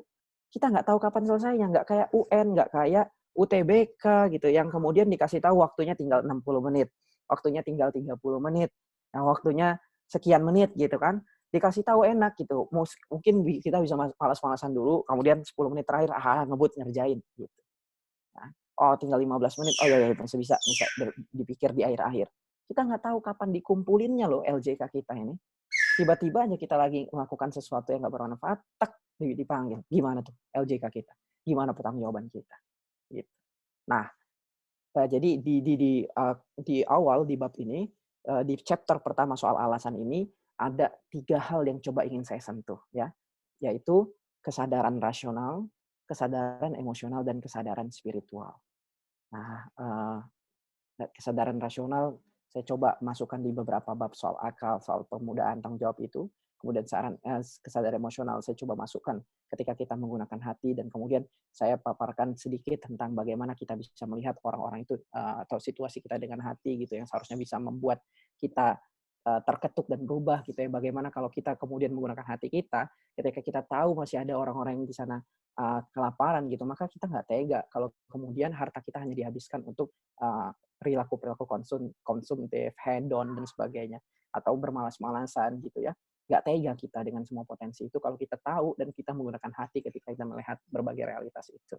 Speaker 3: Kita nggak tahu kapan selesainya. Nggak kayak UN, nggak kayak UTBK gitu. Yang kemudian dikasih tahu waktunya tinggal 60 menit. Waktunya tinggal 30 menit. Nah, waktunya sekian menit gitu kan. Dikasih tahu enak gitu. Mungkin kita bisa malas-malasan dulu. Kemudian 10 menit terakhir, ngebut ngerjain gitu. Nah, tinggal 15 menit. Oh ya masih bisa dipikir di akhir-akhir. Kita nggak tahu kapan dikumpulinnya loh LJK kita ini. Tiba-tiba aja kita lagi melakukan sesuatu yang nggak bermanfaat, dipanggil. Gimana tuh LJK kita? Gimana pertanggungjawaban kita? Gitu. Nah, jadi di awal di bab ini, di chapter pertama soal alasan ini ada 3 hal yang coba ingin saya sentuh ya, yaitu kesadaran rasional, kesadaran emosional, dan kesadaran spiritual. Nah, kesadaran rasional saya coba masukkan di beberapa bab soal akal, soal pemudaan tanggung jawab itu. Kemudian kesadaran emosional saya coba masukkan ketika kita menggunakan hati, dan kemudian saya paparkan sedikit tentang bagaimana kita bisa melihat orang-orang itu atau situasi kita dengan hati gitu yang seharusnya bisa membuat kita terketuk dan berubah gitu ya. Bagaimana kalau kita kemudian menggunakan hati kita ketika kita tahu masih ada orang-orang yang di sana kelaparan gitu, maka kita nggak tega kalau kemudian harta kita hanya dihabiskan untuk perilaku-perilaku konsumtif, hedon, dan sebagainya. Atau bermalas-malasan gitu ya. Nggak tega kita dengan semua potensi itu kalau kita tahu dan kita menggunakan hati ketika kita melihat berbagai realitas itu.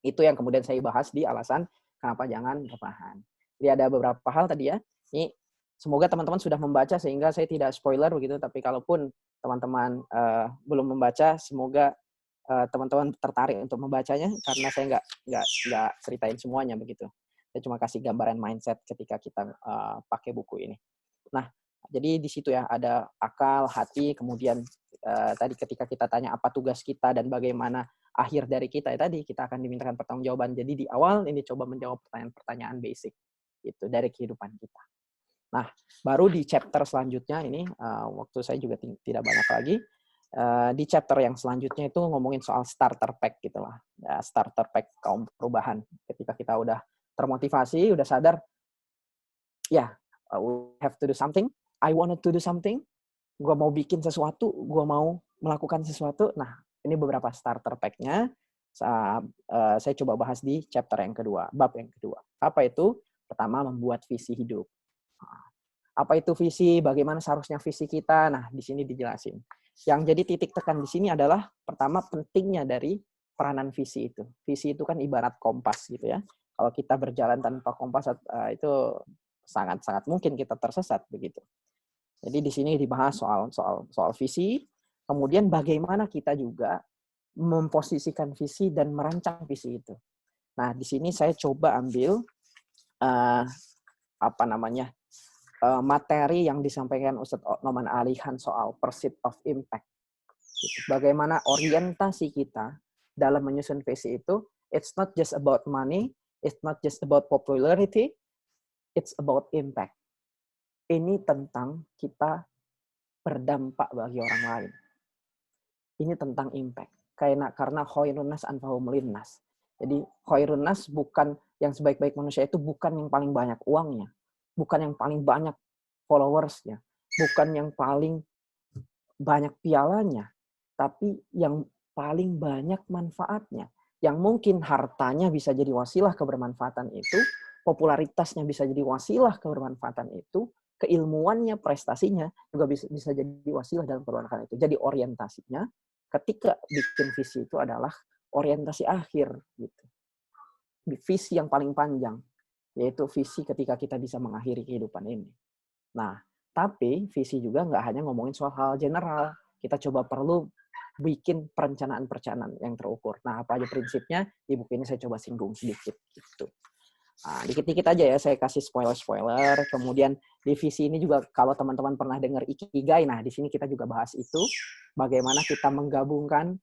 Speaker 3: Itu yang kemudian saya bahas di alasan kenapa jangan rebahan. Jadi ada beberapa hal tadi ya. Ini semoga teman-teman sudah membaca sehingga saya tidak spoiler begitu. Tapi kalaupun teman-teman belum membaca, semoga teman-teman tertarik untuk membacanya karena saya nggak ceritain semuanya begitu. Saya cuma kasih gambaran mindset ketika kita pakai buku ini. Nah, jadi di situ ya ada akal, hati, kemudian tadi ketika kita tanya apa tugas kita dan bagaimana akhir dari kita ya tadi kita akan dimintakan pertanggungjawaban. Jadi di awal ini coba menjawab pertanyaan-pertanyaan basic gitu dari kehidupan kita. Nah, baru di chapter selanjutnya ini, waktu saya juga tidak banyak lagi, di chapter yang selanjutnya itu ngomongin soal starter pack gitu lah. Ya, starter pack kaum perubahan. Ketika kita udah termotivasi, udah sadar, ya, we have to do something, I wanted to do something, gue mau bikin sesuatu, gue mau melakukan sesuatu. Nah, ini beberapa starter pack-nya. Saya coba bahas di chapter yang kedua, bab yang kedua. Apa itu? Pertama, membuat visi hidup. Apa itu visi? Bagaimana seharusnya visi kita? Nah, di sini dijelasin. Yang jadi titik tekan di sini adalah pertama pentingnya dari peranan visi itu. Visi itu kan ibarat kompas gitu ya. Kalau kita berjalan tanpa kompas itu sangat-sangat mungkin kita tersesat begitu. Jadi di sini dibahas soal visi, kemudian bagaimana kita juga memposisikan visi dan merancang visi itu. Nah, di sini saya coba ambil materi yang disampaikan Ustadz Noman Alihan soal pursuit of impact. Bagaimana orientasi kita dalam menyusun visi itu, it's not just about money, it's not just about popularity, it's about impact. Ini tentang kita berdampak bagi orang lain. Ini tentang impact. Karena khairun nas anfa'uhum linnas. Jadi khairun nas bukan yang sebaik-baik manusia itu bukan yang paling banyak uangnya, bukan yang paling banyak followersnya, bukan yang paling banyak pialanya, tapi yang paling banyak manfaatnya. Yang mungkin hartanya bisa jadi wasilah kebermanfaatan itu, popularitasnya bisa jadi wasilah kebermanfaatan itu, keilmuannya, prestasinya juga bisa jadi wasilah dalam kebermanfaatan itu. Jadi orientasinya ketika bikin visi itu adalah orientasi akhir gitu. Visi yang paling panjang, yaitu visi ketika kita bisa mengakhiri kehidupan ini. Nah, tapi visi juga nggak hanya ngomongin soal hal general. Kita coba perlu bikin perencanaan-perencanaan yang terukur. Nah, apa aja prinsipnya? Di buku ini saya coba singgung sedikit gitu. Nah, dikit-dikit aja ya saya kasih spoiler-spoiler. Kemudian di visi ini juga kalau teman-teman pernah dengar Ikigai, nah di sini kita juga bahas itu. Bagaimana kita menggabungkan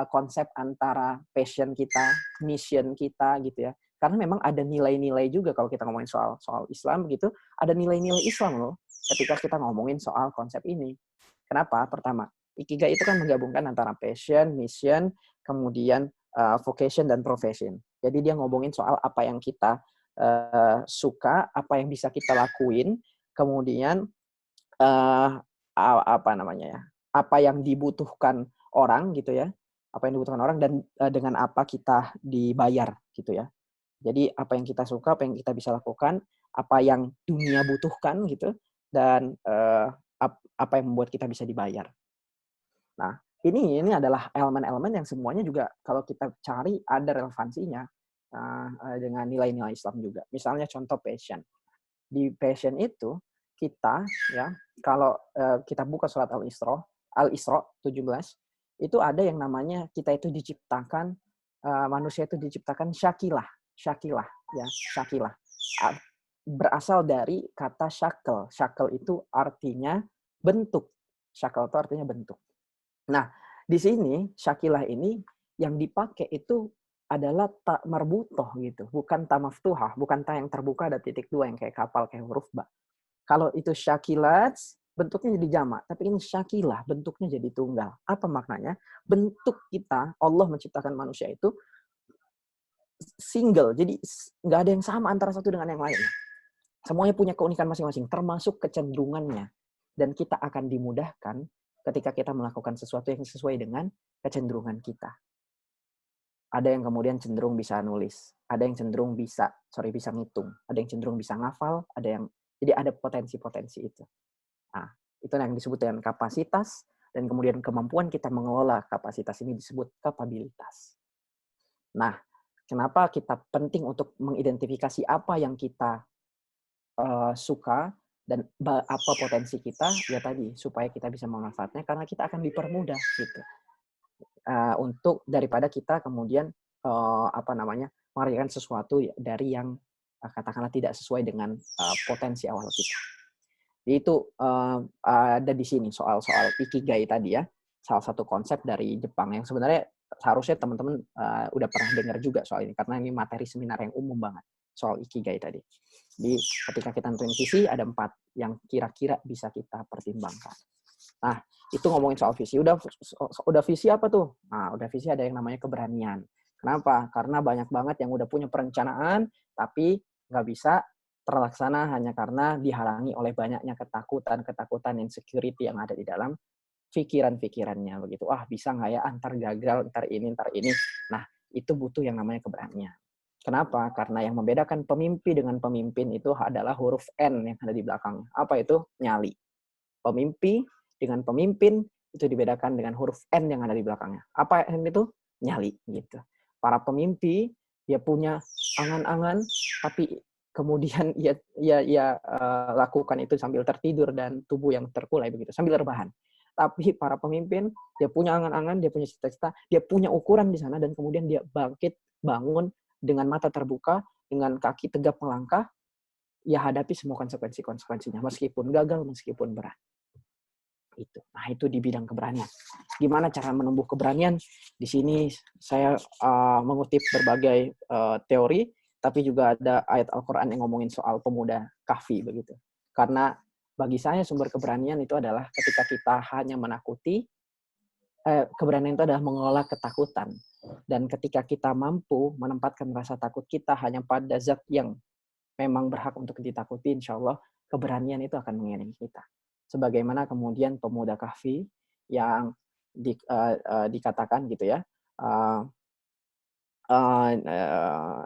Speaker 3: konsep antara passion kita, mission kita gitu ya. Karena memang ada nilai-nilai juga kalau kita ngomongin soal Islam gitu, ada nilai-nilai Islam loh ketika kita ngomongin soal konsep ini. Kenapa? Pertama, Ikigai itu kan menggabungkan antara passion, mission, kemudian vocation dan profession. Jadi dia ngomongin soal apa yang kita suka, apa yang bisa kita lakuin, kemudian apa yang dibutuhkan orang gitu ya, apa yang dibutuhkan orang dan dengan apa kita dibayar gitu ya. Jadi apa yang kita suka, apa yang kita bisa lakukan, apa yang dunia butuhkan gitu, dan apa yang membuat kita bisa dibayar. Nah, ini adalah elemen-elemen yang semuanya juga kalau kita cari ada relevansinya dengan nilai-nilai Islam juga. Misalnya contoh passion. Di passion itu kita ya kalau kita buka surat Al-Isra 17 itu ada yang namanya kita itu diciptakan manusia itu diciptakan syakilah ya syakilah berasal dari kata syakel. Syakel itu artinya bentuk. Syakel itu artinya bentuk. Nah, di sini syakilah ini yang dipakai itu adalah ta marbutoh gitu, bukan ta maftuhah, bukan ta yang terbuka ada titik dua yang kayak kapal kayak huruf ba. Kalau itu syakilat bentuknya jadi jamak, tapi ini syakilah bentuknya jadi tunggal. Apa maknanya? Bentuk kita Allah menciptakan manusia itu single, jadi nggak ada yang sama antara satu dengan yang lain. Semuanya punya keunikan masing-masing, termasuk kecenderungannya. Dan kita akan dimudahkan ketika kita melakukan sesuatu yang sesuai dengan kecenderungan kita. Ada yang kemudian cenderung bisa nulis, ada yang cenderung bisa ngitung, ada yang cenderung bisa ngafal, jadi ada potensi-potensi itu. Nah, itu yang disebut dengan kapasitas, dan kemudian kemampuan kita mengelola kapasitas ini disebut kapabilitas. Nah, kenapa kita penting untuk mengidentifikasi apa yang kita suka dan apa potensi kita, ya tadi, supaya kita bisa memanfaatnya, karena kita akan dipermudah gitu. Untuk daripada kita kemudian mengerjakan sesuatu dari yang katakanlah tidak sesuai dengan potensi awal kita. Jadi itu ada di sini soal Ikigai tadi ya, salah satu konsep dari Jepang yang sebenarnya seharusnya teman-teman udah pernah dengar juga soal ini karena ini materi seminar yang umum banget. soal ikigai tadi. Jadi ketika kita nentuin visi, ada 4 yang kira-kira bisa kita pertimbangkan. Nah, itu ngomongin soal visi. Udah visi apa tuh? Nah, udah visi ada yang namanya keberanian. Kenapa? Karena banyak banget yang udah punya perencanaan, tapi nggak bisa terlaksana hanya karena dihalangi oleh banyaknya ketakutan, insecurity yang ada di dalam pikiran-pikirannya. Begitu, bisa nggak ya? Ntar gagal, ntar ini. Nah, itu butuh yang namanya keberanian. Kenapa? Karena yang membedakan pemimpi dengan pemimpin itu adalah huruf N yang ada di belakangnya. Apa itu? Nyali. Pemimpi dengan pemimpin itu dibedakan dengan huruf N yang ada di belakangnya. Apa N itu? Nyali gitu. Para pemimpi dia punya angan-angan, tapi kemudian ia lakukan itu sambil tertidur dan tubuh yang terkulai begitu, sambil rebahan. Tapi para pemimpin dia punya angan-angan, dia punya cita-cita, dia punya ukuran di sana dan kemudian dia bangkit, bangun dengan mata terbuka, dengan kaki tegap melangkah, ya hadapi semua konsekuensinya, meskipun gagal, meskipun berat. Nah, itu di bidang keberanian. Gimana cara menumbuh keberanian? Di sini saya mengutip berbagai teori, tapi juga ada ayat Al-Quran yang ngomongin soal pemuda kahfi begitu. Karena bagi saya sumber keberanian itu adalah ketika kita hanya menakuti, keberanian itu adalah mengelola ketakutan. Dan ketika kita mampu menempatkan rasa takut kita hanya pada zat yang memang berhak untuk ditakuti, insya Allah keberanian itu akan mengiringi kita. Sebagaimana kemudian pemuda kahfi yang dikatakan gitu ya,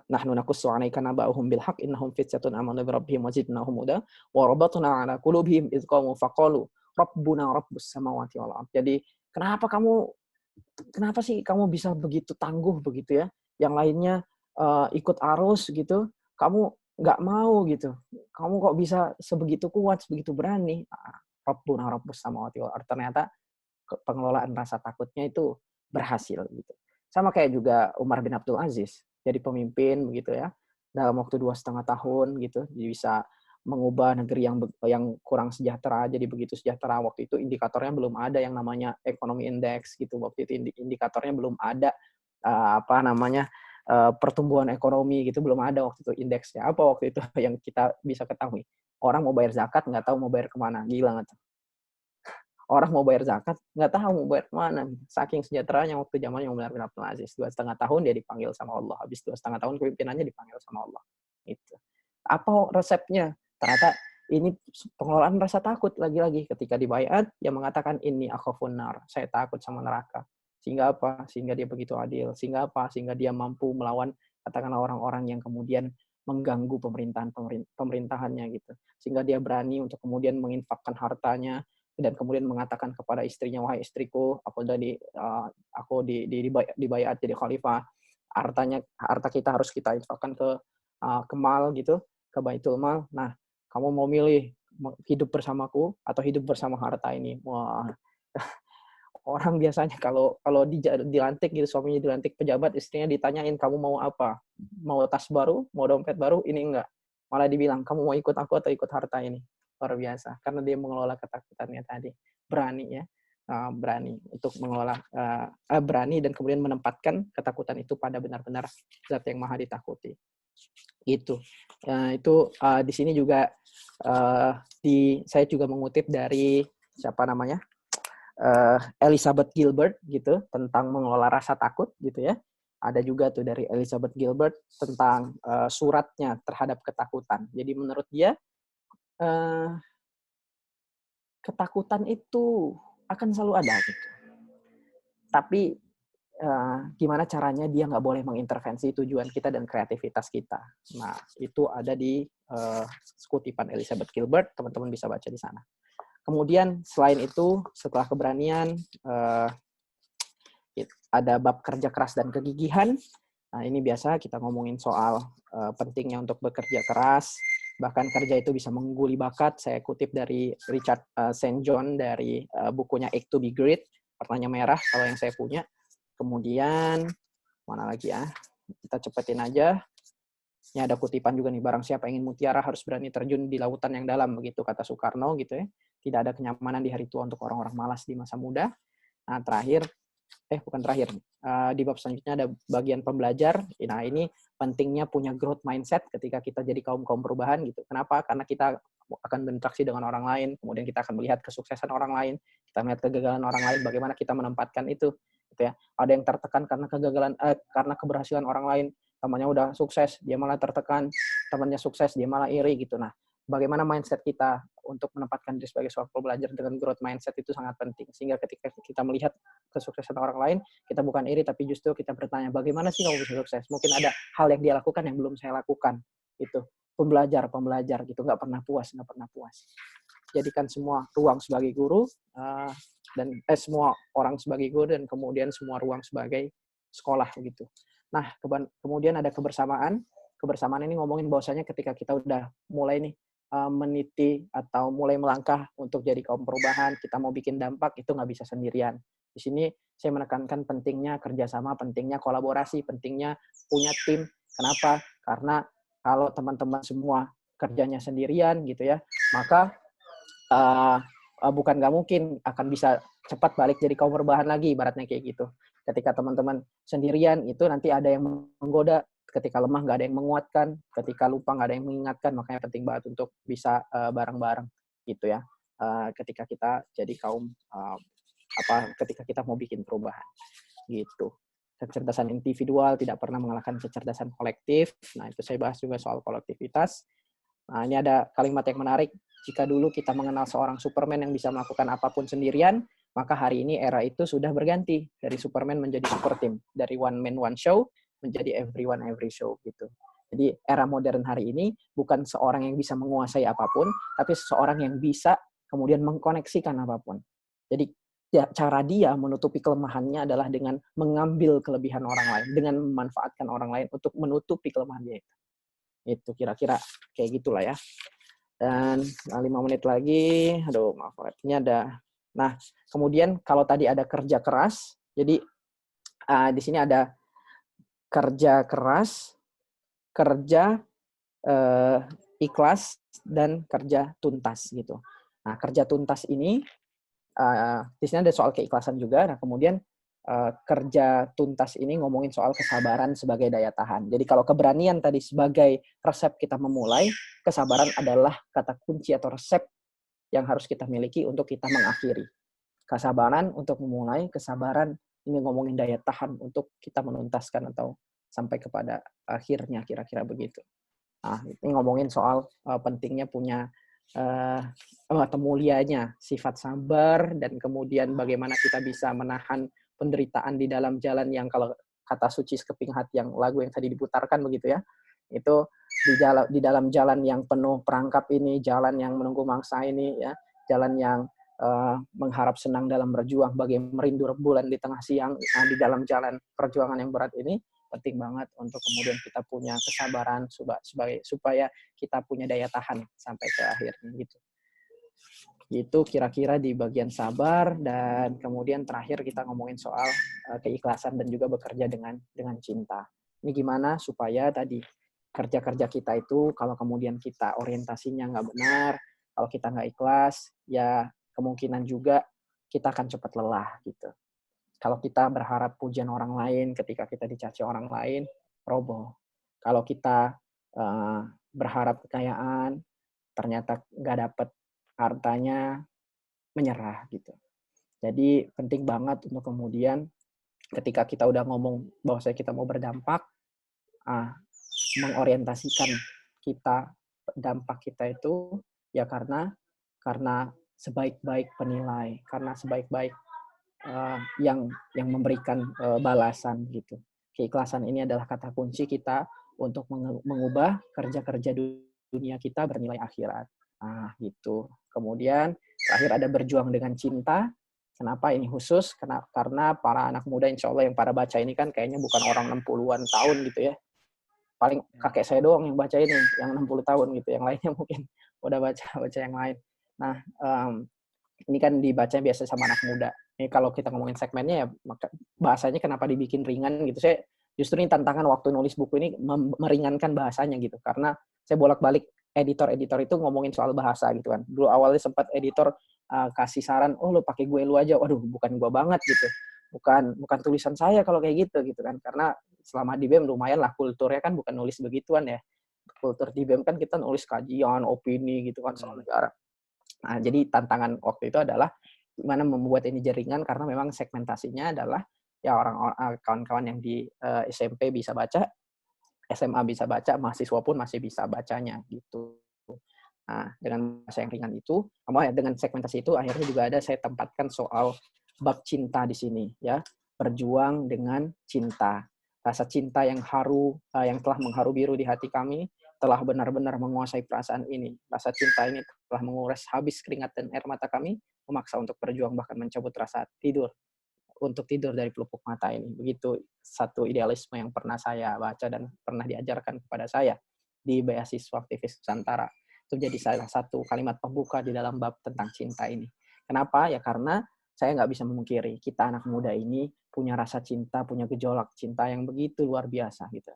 Speaker 3: nahnu naqussu 'alaika naba'ahum bil haqq innahum fityatun amanu bi rabbihim wa zidnahum huda wa rabatna 'ala qulubihim idh qamu faqalu rabbuna rabbus samawati wal ardh. Jadi kenapa sih kamu bisa begitu tangguh begitu ya? Yang lainnya ikut arus gitu, kamu nggak mau gitu. Kamu kok bisa sebegitu kuat, sebegitu berani? Rabbuna rabbus samawati wal ardh. Ternyata pengelolaan rasa takutnya itu berhasil gitu. Sama kayak juga Umar bin Abdul Aziz, jadi pemimpin begitu ya, dalam waktu 2,5 tahun gitu, jadi bisa mengubah negeri yang kurang sejahtera jadi begitu sejahtera. Waktu itu indikatornya belum ada yang namanya ekonomi indeks gitu, waktu itu indikatornya belum ada pertumbuhan ekonomi gitu, belum ada waktu itu indeksnya. Apa waktu itu yang kita bisa ketahui? Orang mau bayar zakat nggak tahu mau bayar kemana, gila nggak tuh? Orang mau bayar zakat, nggak tahu mau bayar kemana. Saking sejahteranya waktu zamannya Umar bin Abdul Aziz. 2,5 tahun dia dipanggil sama Allah. Habis 2,5 tahun kepemimpinannya dipanggil sama Allah. Itu. Apa resepnya? Ternyata ini pengelolaan rasa takut lagi-lagi. Ketika dibaiat, yang mengatakan, ini akhafun nar. Saya takut sama neraka. Sehingga apa? Sehingga dia begitu adil. Sehingga apa? Sehingga dia mampu melawan, katakanlah orang-orang yang kemudian mengganggu pemerintahannya gitu. Sehingga dia berani untuk kemudian menginfakkan hartanya, dan kemudian mengatakan kepada istrinya, wahai istriku, aku dibaiat jadi khalifah, harta kita harus kita infakkan ke mal gitu, ke Baitul Mal. Nah, kamu mau milih hidup bersamaku atau hidup bersama harta ini? Wah, orang biasanya kalau dilantik gitu, suaminya dilantik pejabat, istrinya ditanyain, kamu mau apa? Mau tas baru? Mau dompet baru? Ini enggak. Malah dibilang, kamu mau ikut aku atau ikut harta ini? Luar biasa, karena dia mengelola ketakutannya tadi. Berani ya, berani untuk mengelola, berani dan kemudian menempatkan ketakutan itu pada benar-benar zat yang maha ditakuti. Itu di sini juga saya juga mengutip dari siapa namanya, Elizabeth Gilbert gitu, tentang mengelola rasa takut gitu ya. Ada juga tuh dari Elizabeth Gilbert tentang suratnya terhadap ketakutan. Jadi menurut dia, ketakutan itu akan selalu ada gitu. Tapi gimana caranya dia nggak boleh mengintervensi tujuan kita dan kreativitas kita. Nah, itu ada di kutipan Elizabeth Gilbert, teman-teman bisa baca di sana. Kemudian selain itu, setelah keberanian, ada bab kerja keras dan kegigihan. Nah, ini biasa kita ngomongin soal pentingnya untuk bekerja keras, bahkan kerja itu bisa mengguli bakat. Saya kutip dari Richard St. John dari bukunya Act to be Great, warnanya merah kalau yang saya punya. Kemudian, mana lagi ya? Kita cepetin aja. Ini ada kutipan juga nih, barang siapa ingin mutiara harus berani terjun di lautan yang dalam, begitu kata Soekarno gitu ya. Tidak ada kenyamanan di hari tua untuk orang-orang malas di masa muda. Nah, terakhir, bukan terakhir. Di bab selanjutnya ada bagian pembelajar. Nah, ini pentingnya punya growth mindset ketika kita jadi kaum perubahan gitu. Kenapa? Karena kita akan berinteraksi dengan orang lain, kemudian kita akan melihat kesuksesan orang lain, kita melihat kegagalan orang lain, bagaimana kita menempatkan itu, gitu ya. Ada yang tertekan karena karena keberhasilan orang lain, temannya udah sukses, dia malah tertekan, temannya sukses, dia malah iri gitu. Nah, bagaimana mindset kita untuk menempatkan diri sebagai seorang pembelajar dengan growth mindset itu sangat penting. Sehingga ketika kita melihat kesuksesan orang lain, kita bukan iri, tapi justru kita bertanya, bagaimana sih kamu bisa sukses? Mungkin ada hal yang dia lakukan yang belum saya lakukan. Itu pembelajar gitu, nggak pernah puas. Jadikan semua ruang sebagai guru, dan semua orang sebagai guru, dan kemudian semua ruang sebagai sekolah gitu. Nah, kemudian ada kebersamaan. Kebersamaan ini ngomongin bahwasanya ketika kita udah mulai nih meniti atau mulai melangkah untuk jadi kaum perubahan, kita mau bikin dampak, itu nggak bisa sendirian. Di sini saya menekankan pentingnya kerjasama, pentingnya kolaborasi, pentingnya punya tim. Kenapa? Karena kalau teman-teman semua kerjanya sendirian gitu ya, maka bukan nggak mungkin akan bisa cepat balik jadi kaum perubahan lagi, ibaratnya kayak gitu. Ketika teman-teman sendirian, itu nanti ada yang menggoda, ketika lemah nggak ada yang menguatkan, ketika lupa nggak ada yang mengingatkan, makanya penting banget untuk bisa bareng-bareng gitu ya. Ketika kita jadi kaum ketika kita mau bikin perubahan gitu. Kecerdasan individual tidak pernah mengalahkan kecerdasan kolektif. Nah, itu saya bahas juga soal kolektivitas. Nah, ini ada kalimat yang menarik. Jika dulu kita mengenal seorang Superman yang bisa melakukan apapun sendirian, maka hari ini era itu sudah berganti dari Superman menjadi super team, dari one man one show menjadi everyone every show gitu. Jadi era modern hari ini bukan seorang yang bisa menguasai apapun, tapi seseorang yang bisa kemudian mengkoneksikan apapun. Jadi ya, cara dia menutupi kelemahannya adalah dengan mengambil kelebihan orang lain, dengan memanfaatkan orang lain untuk menutupi kelemahan dia itu. Itu kira-kira kayak gitulah ya. Dan 5 menit lagi, maaf, ini ada. Nah, kemudian kalau tadi ada kerja keras, jadi di sini ada kerja keras, kerja ikhlas, dan kerja tuntas gitu. Nah, kerja tuntas ini di sini ada soal keikhlasan juga. Nah, kemudian kerja tuntas ini ngomongin soal kesabaran sebagai daya tahan. Jadi kalau keberanian tadi sebagai resep kita memulai, kesabaran adalah kata kunci atau resep yang harus kita miliki untuk kita mengakhiri. Kesabaran untuk memulai, kesabaran ini ngomongin daya tahan untuk kita menuntaskan atau sampai kepada akhirnya, kira-kira begitu. Nah, ini ngomongin soal pentingnya punya atau mulianya sifat sabar, dan kemudian bagaimana kita bisa menahan penderitaan di dalam jalan yang, kalau kata Suci Sekeping Hati yang lagu yang tadi diputarkan begitu ya, itu di dalam jalan yang penuh perangkap ini, jalan yang menunggu mangsa ini ya, jalan yang mengharap senang dalam berjuang, bagai merindu rembulan di tengah siang. Nah, di dalam jalan perjuangan yang berat ini penting banget untuk kemudian kita punya kesabaran supaya kita punya daya tahan sampai ke akhirnya gitu. Itu kira-kira di bagian sabar, dan kemudian terakhir kita ngomongin soal keikhlasan dan juga bekerja dengan cinta. Ini gimana supaya tadi kerja-kerja kita itu kalau kemudian kita orientasinya nggak benar, kalau kita nggak ikhlas, ya kemungkinan juga kita akan cepat lelah gitu. Kalau kita berharap pujian orang lain, ketika kita dicaci orang lain, roboh. Kalau kita berharap kekayaan, ternyata nggak dapet hartanya, menyerah gitu. Jadi penting banget untuk kemudian ketika kita udah ngomong bahwa kita mau berdampak, mengorientasikan kita, dampak kita itu ya karena sebaik-baik penilai, karena sebaik-baik yang memberikan balasan gitu. Keikhlasan ini adalah kata kunci kita untuk mengubah kerja-kerja dunia kita bernilai akhirat. Nah, gitu. Kemudian terakhir ada berjuang dengan cinta. Kenapa ini khusus? Karena para anak muda insya Allah yang pada baca ini kan kayaknya bukan orang 60-an tahun gitu ya. Paling kakek saya doang yang baca ini, yang 60 tahun gitu. Yang lainnya mungkin udah baca yang lain. Nah, ini kan dibaca biasa sama anak muda. Ini kalau kita ngomongin segmennya ya, maka bahasanya kenapa dibikin ringan gitu. Saya justru ini tantangan waktu nulis buku ini meringankan bahasanya gitu. Karena saya bolak-balik editor-editor itu ngomongin soal bahasa gitu kan. Dulu awalnya sempat editor kasih saran, oh lu pakai gue lu aja. Waduh, bukan gue banget gitu. bukan tulisan saya kalau kayak gitu kan. Karena selama di BEM lumayan lah kulturnya kan bukan nulis begituan ya. Kultur di BEM kan kita nulis kajian, opini gitu kan soal negara. Nah, jadi tantangan waktu itu adalah gimana membuat ini jaringan karena memang segmentasinya adalah ya kawan-kawan yang di SMP bisa baca, SMA bisa baca, mahasiswa pun masih bisa bacanya gitu. Nah, dengan bahasa yang ringan itu, dengan segmentasi itu akhirnya juga ada saya tempatkan soal bab cinta di sini ya. Berjuang dengan cinta. Rasa cinta yang yang telah mengharu biru di hati kami telah benar-benar menguasai perasaan ini. Rasa cinta ini telah menguras habis keringat dan air mata kami, memaksa untuk berjuang bahkan mencabut rasa untuk tidur dari pelupuk mata ini. Begitu satu idealisme yang pernah saya baca dan pernah diajarkan kepada saya di beasiswa aktivis Nusantara. Itu jadi salah satu kalimat pembuka di dalam bab tentang cinta ini. Kenapa? Ya karena saya nggak bisa memungkiri, kita anak muda ini punya rasa cinta, punya gejolak cinta yang begitu luar biasa gitu.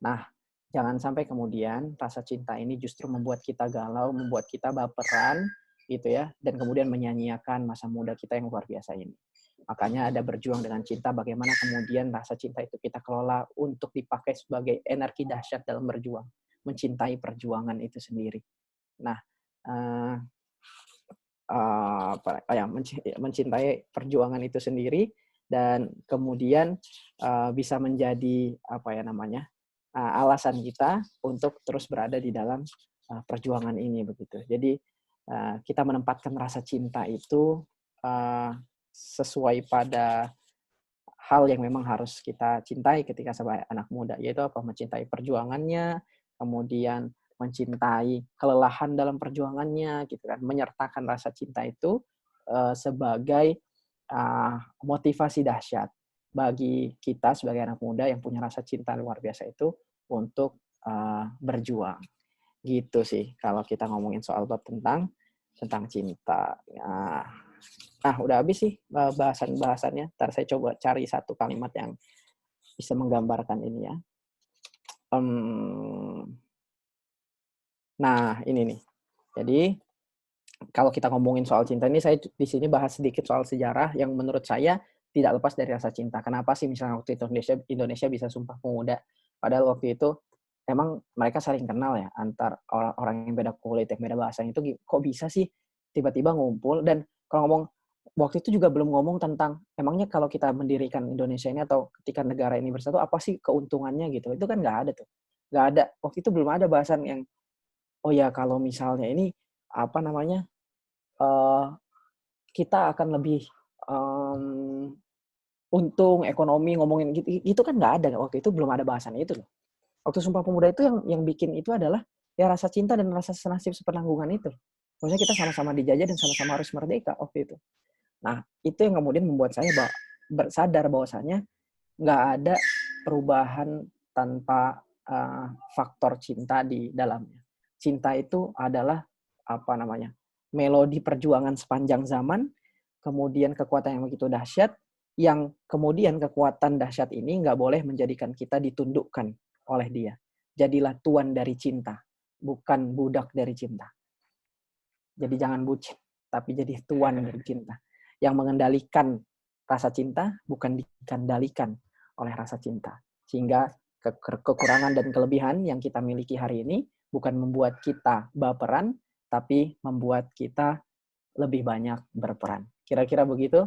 Speaker 3: Nah, jangan sampai kemudian rasa cinta ini justru membuat kita galau, membuat kita baperan gitu ya, dan kemudian menyanyiakan masa muda kita yang luar biasa ini. Makanya ada berjuang dengan cinta, bagaimana kemudian rasa cinta itu kita kelola untuk dipakai sebagai energi dahsyat dalam berjuang, mencintai perjuangan itu sendiri. Nah, mencintai perjuangan itu sendiri dan kemudian bisa menjadi alasan kita untuk terus berada di dalam perjuangan ini begitu. Jadi kita menempatkan rasa cinta itu sesuai pada hal yang memang harus kita cintai ketika sebagai anak muda, yaitu apa? Mencintai perjuangannya, kemudian mencintai kelelahan dalam perjuangannya, gitu kan. Menyertakan rasa cinta itu sebagai motivasi dahsyat bagi kita sebagai anak muda yang punya rasa cinta luar biasa itu untuk berjuang. Gitu sih kalau kita ngomongin soal bab tentang cinta. Udah habis sih bahasannya. Ntar saya coba cari satu kalimat yang bisa menggambarkan ini ya. Nah, ini nih. Jadi, kalau kita ngomongin soal cinta ini, saya di sini bahas sedikit soal sejarah yang menurut saya tidak lepas dari rasa cinta. Kenapa sih misalnya waktu itu Indonesia bisa Sumpah Pemuda? Padahal waktu itu emang mereka saling kenal ya, antar orang yang beda kulit, yang beda bahasa itu kok bisa sih tiba-tiba ngumpul. Dan kalau ngomong waktu itu juga belum ngomong tentang emangnya kalau kita mendirikan Indonesia ini atau ketika negara ini bersatu apa sih keuntungannya gitu. Itu kan nggak ada tuh. Nggak ada. Waktu itu belum ada bahasan yang oh ya kalau misalnya ini kita akan lebih untung ekonomi ngomongin gitu itu kan nggak ada waktu itu, belum ada bahasan itu loh. Waktu Sumpah Pemuda itu yang bikin itu adalah ya rasa cinta dan rasa senasib sepenanggungan itu. Maksudnya kita sama-sama dijajah dan sama-sama harus merdeka waktu itu. Nah, itu yang kemudian membuat saya sadar bahwasanya nggak ada perubahan tanpa faktor cinta di dalamnya. Cinta itu adalah melodi perjuangan sepanjang zaman, kemudian kekuatan yang begitu dahsyat, yang kemudian kekuatan dahsyat ini nggak boleh menjadikan kita ditundukkan oleh dia. Jadilah tuan dari cinta, bukan budak dari cinta. Jadi jangan bucin, tapi jadi tuan dari cinta. Yang mengendalikan rasa cinta bukan dikendalikan oleh rasa cinta. Sehingga kekurangan dan kelebihan yang kita miliki hari ini bukan membuat kita baperan, tapi membuat kita lebih banyak berperan. Kira-kira begitu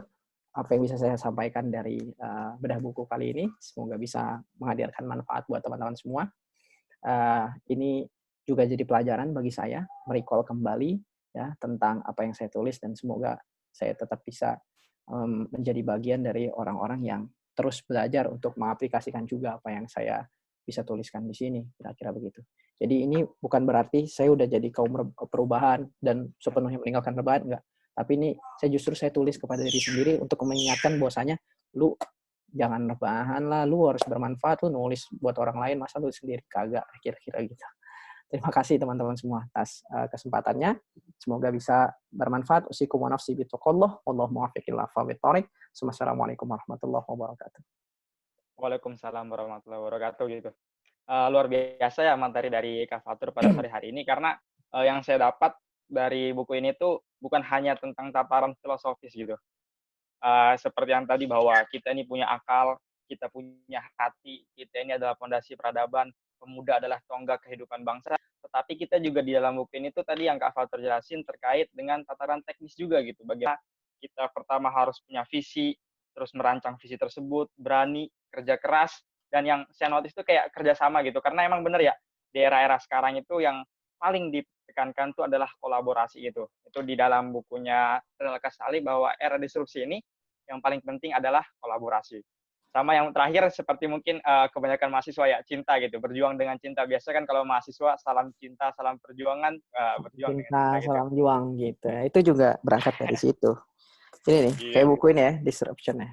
Speaker 3: apa yang bisa saya sampaikan dari bedah buku kali ini. Semoga bisa menghadirkan manfaat buat teman-teman semua. Ini juga jadi pelajaran bagi saya, merecall kembali ya tentang apa yang saya tulis dan semoga saya tetap bisa menjadi bagian dari orang-orang yang terus belajar untuk mengaplikasikan juga apa yang saya bisa tuliskan di sini, kira-kira begitu. Jadi ini bukan berarti saya udah jadi kaum perubahan dan sepenuhnya meninggalkan rebahan, enggak. Tapi ini saya tulis kepada diri sendiri untuk mengingatkan bahwasanya lu jangan rebahan lah, lu harus bermanfaat, lu nulis buat orang lain, masa lu sendiri kagak, kira-kira gitu. Terima kasih teman-teman semua atas kesempatannya. Semoga bisa bermanfaat. Usikum wa nafsi bitaqallah. Wallahu muwaffiq ila aqwamit thoriq. Assalamualaikum warahmatullahi wabarakatuh.
Speaker 2: Waalaikumsalam warahmatullahi wabarakatuh gitu. Luar biasa ya materi dari Kak Fatur pada sore hari ini karena yang saya dapat dari buku ini tuh bukan hanya tentang tataran filosofis gitu. seperti yang tadi bahwa kita ini punya akal, kita punya hati, kita ini adalah fondasi peradaban, pemuda adalah tonggak kehidupan bangsa. Tetapi kita juga di dalam buku ini tuh tadi yang Kak Walter jelasin terkait dengan tataran teknis juga gitu. Bagaimana kita pertama harus punya visi, terus merancang visi tersebut, berani, kerja keras, dan yang saya notice itu kayak kerjasama gitu. Karena emang bener ya, di era-era sekarang itu yang paling ditekankan itu adalah kolaborasi gitu. Itu di dalam bukunya Renal Kasali bahwa era disrupsi ini yang paling penting adalah kolaborasi. Sama yang terakhir seperti mungkin kebanyakan mahasiswa ya, cinta gitu, berjuang dengan cinta. Biasa kan kalau mahasiswa salam cinta, salam perjuangan, berjuang dengan
Speaker 3: Cinta,
Speaker 2: cinta gitu.
Speaker 3: salam juang gitu. Itu juga berangkat dari situ. Ini nih,
Speaker 2: Iya.
Speaker 3: kayak buku ini ya, Disruption ya,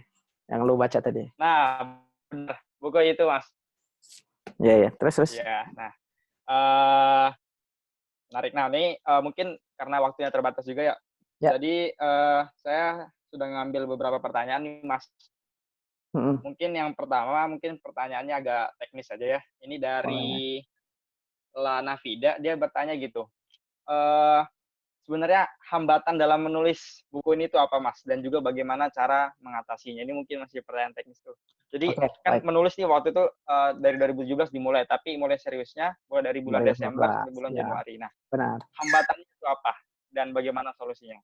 Speaker 3: yang lu baca tadi.
Speaker 2: Nah, bener. Buku itu, Mas.
Speaker 3: Iya, ya. Terus.
Speaker 2: Ya, nah. Menarik. Nah, ini mungkin karena waktunya terbatas juga ya.
Speaker 3: Ya.
Speaker 2: Jadi, saya sudah ngambil beberapa pertanyaan nih, Mas. Mungkin yang pertama, mungkin pertanyaannya agak teknis aja ya. Ini dari Lana Vida, dia bertanya gitu. Sebenarnya hambatan dalam menulis buku ini tuh apa, Mas? Dan juga bagaimana cara mengatasinya? Ini mungkin masih pertanyaan teknis tuh. Jadi kan menulis nih waktu itu dari 2017 dimulai, tapi mulai seriusnya mulai dari bulan Desember sampai bulan Januari. Nah, benar. Hambatannya itu apa? Dan bagaimana solusinya?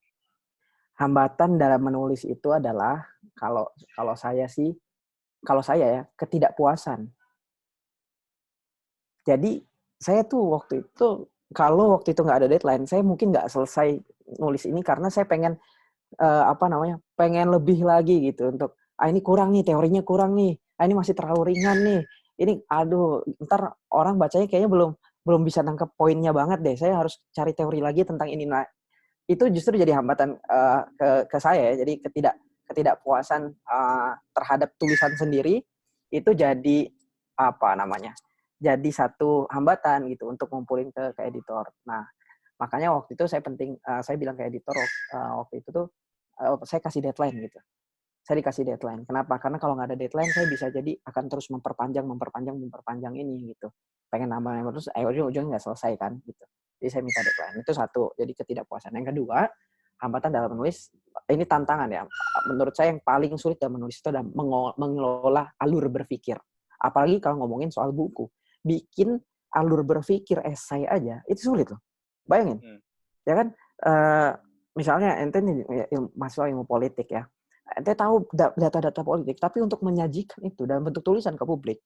Speaker 3: Hambatan dalam menulis itu adalah kalau saya ya ketidakpuasan. Jadi saya tuh waktu itu nggak ada deadline, saya mungkin nggak selesai nulis ini karena saya pengen pengen lebih lagi gitu untuk ini kurang nih, teorinya kurang nih, ini masih terlalu ringan nih, ini aduh ntar orang bacanya kayaknya belum bisa nangkep poinnya banget deh, saya harus cari teori lagi tentang ini. Nah itu justru jadi hambatan ke saya ya, jadi ketidakpuasan terhadap tulisan sendiri itu jadi jadi satu hambatan gitu untuk ngumpulin ke editor. Nah, makanya waktu itu saya bilang ke editor waktu itu tuh saya kasih deadline gitu. Saya dikasih deadline. Kenapa? Karena kalau nggak ada deadline saya bisa jadi akan terus memperpanjang ini gitu. Pengen nambah terus ujung-ujungnya nggak selesai kan gitu. Jadi saya minta deadline. Itu satu, jadi ketidakpuasan. Yang kedua, hambatan dalam menulis, ini tantangan ya. Menurut saya yang paling sulit dalam menulis itu adalah mengelola alur berpikir. Apalagi kalau ngomongin soal buku. Bikin alur berpikir esai aja, itu sulit loh. Bayangin. Ya kan, misalnya ente nih mahasiswa ilmu politik ya. Ente tahu data-data politik, tapi untuk menyajikan itu dalam bentuk tulisan ke publik,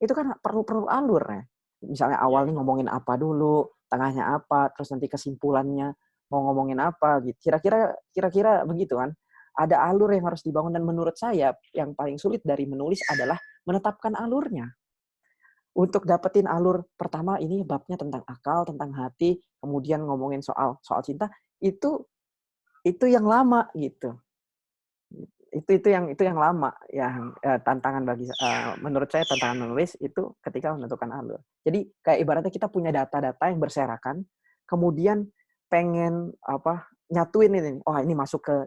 Speaker 3: itu kan perlu alur ya. Misalnya awalnya ngomongin apa dulu, tengahnya apa, terus nanti kesimpulannya mau ngomongin apa gitu. Kira-kira begitu kan. Ada alur yang harus dibangun dan menurut saya yang paling sulit dari menulis adalah menetapkan alurnya. Untuk dapetin alur pertama ini babnya tentang akal, tentang hati, kemudian ngomongin soal cinta, itu yang lama gitu. Itu yang lama, yang tantangan bagi menurut saya tantangan menulis itu ketika menentukan alur. Jadi kayak ibaratnya kita punya data-data yang berserakan, kemudian pengen nyatuin ini. Oh, ini masuk ke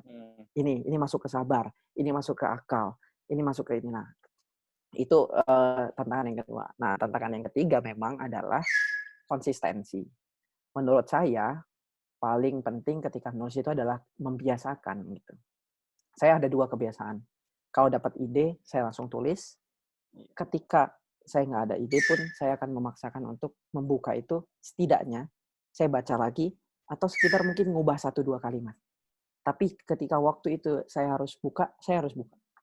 Speaker 3: ini masuk ke sabar, ini masuk ke akal, ini masuk ke ini. Nah, itu tantangan yang kedua. Nah, tantangan yang ketiga memang adalah konsistensi. Menurut saya paling penting ketika menulis itu adalah membiasakan gitu. Saya ada 2 kebiasaan. Kalau dapat ide, saya langsung tulis. Ketika saya nggak ada ide pun, saya akan memaksakan untuk membuka itu. Setidaknya saya baca lagi atau sekitar mungkin ngubah 1-2 kalimat. Tapi ketika waktu itu saya harus buka.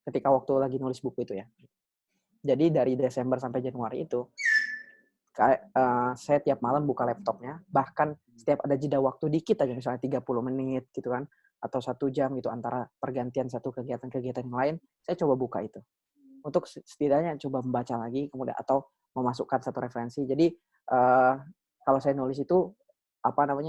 Speaker 3: Ketika waktu lagi nulis buku itu ya. Jadi dari Desember sampai Januari itu, saya tiap malam buka laptopnya, bahkan setiap ada jeda waktu dikit aja, misalnya 30 menit gitu kan, atau 1 jam gitu antara pergantian satu kegiatan-kegiatan yang lain, saya coba buka itu. Untuk setidaknya coba membaca lagi, kemudian atau memasukkan satu referensi. Jadi kalau saya nulis itu,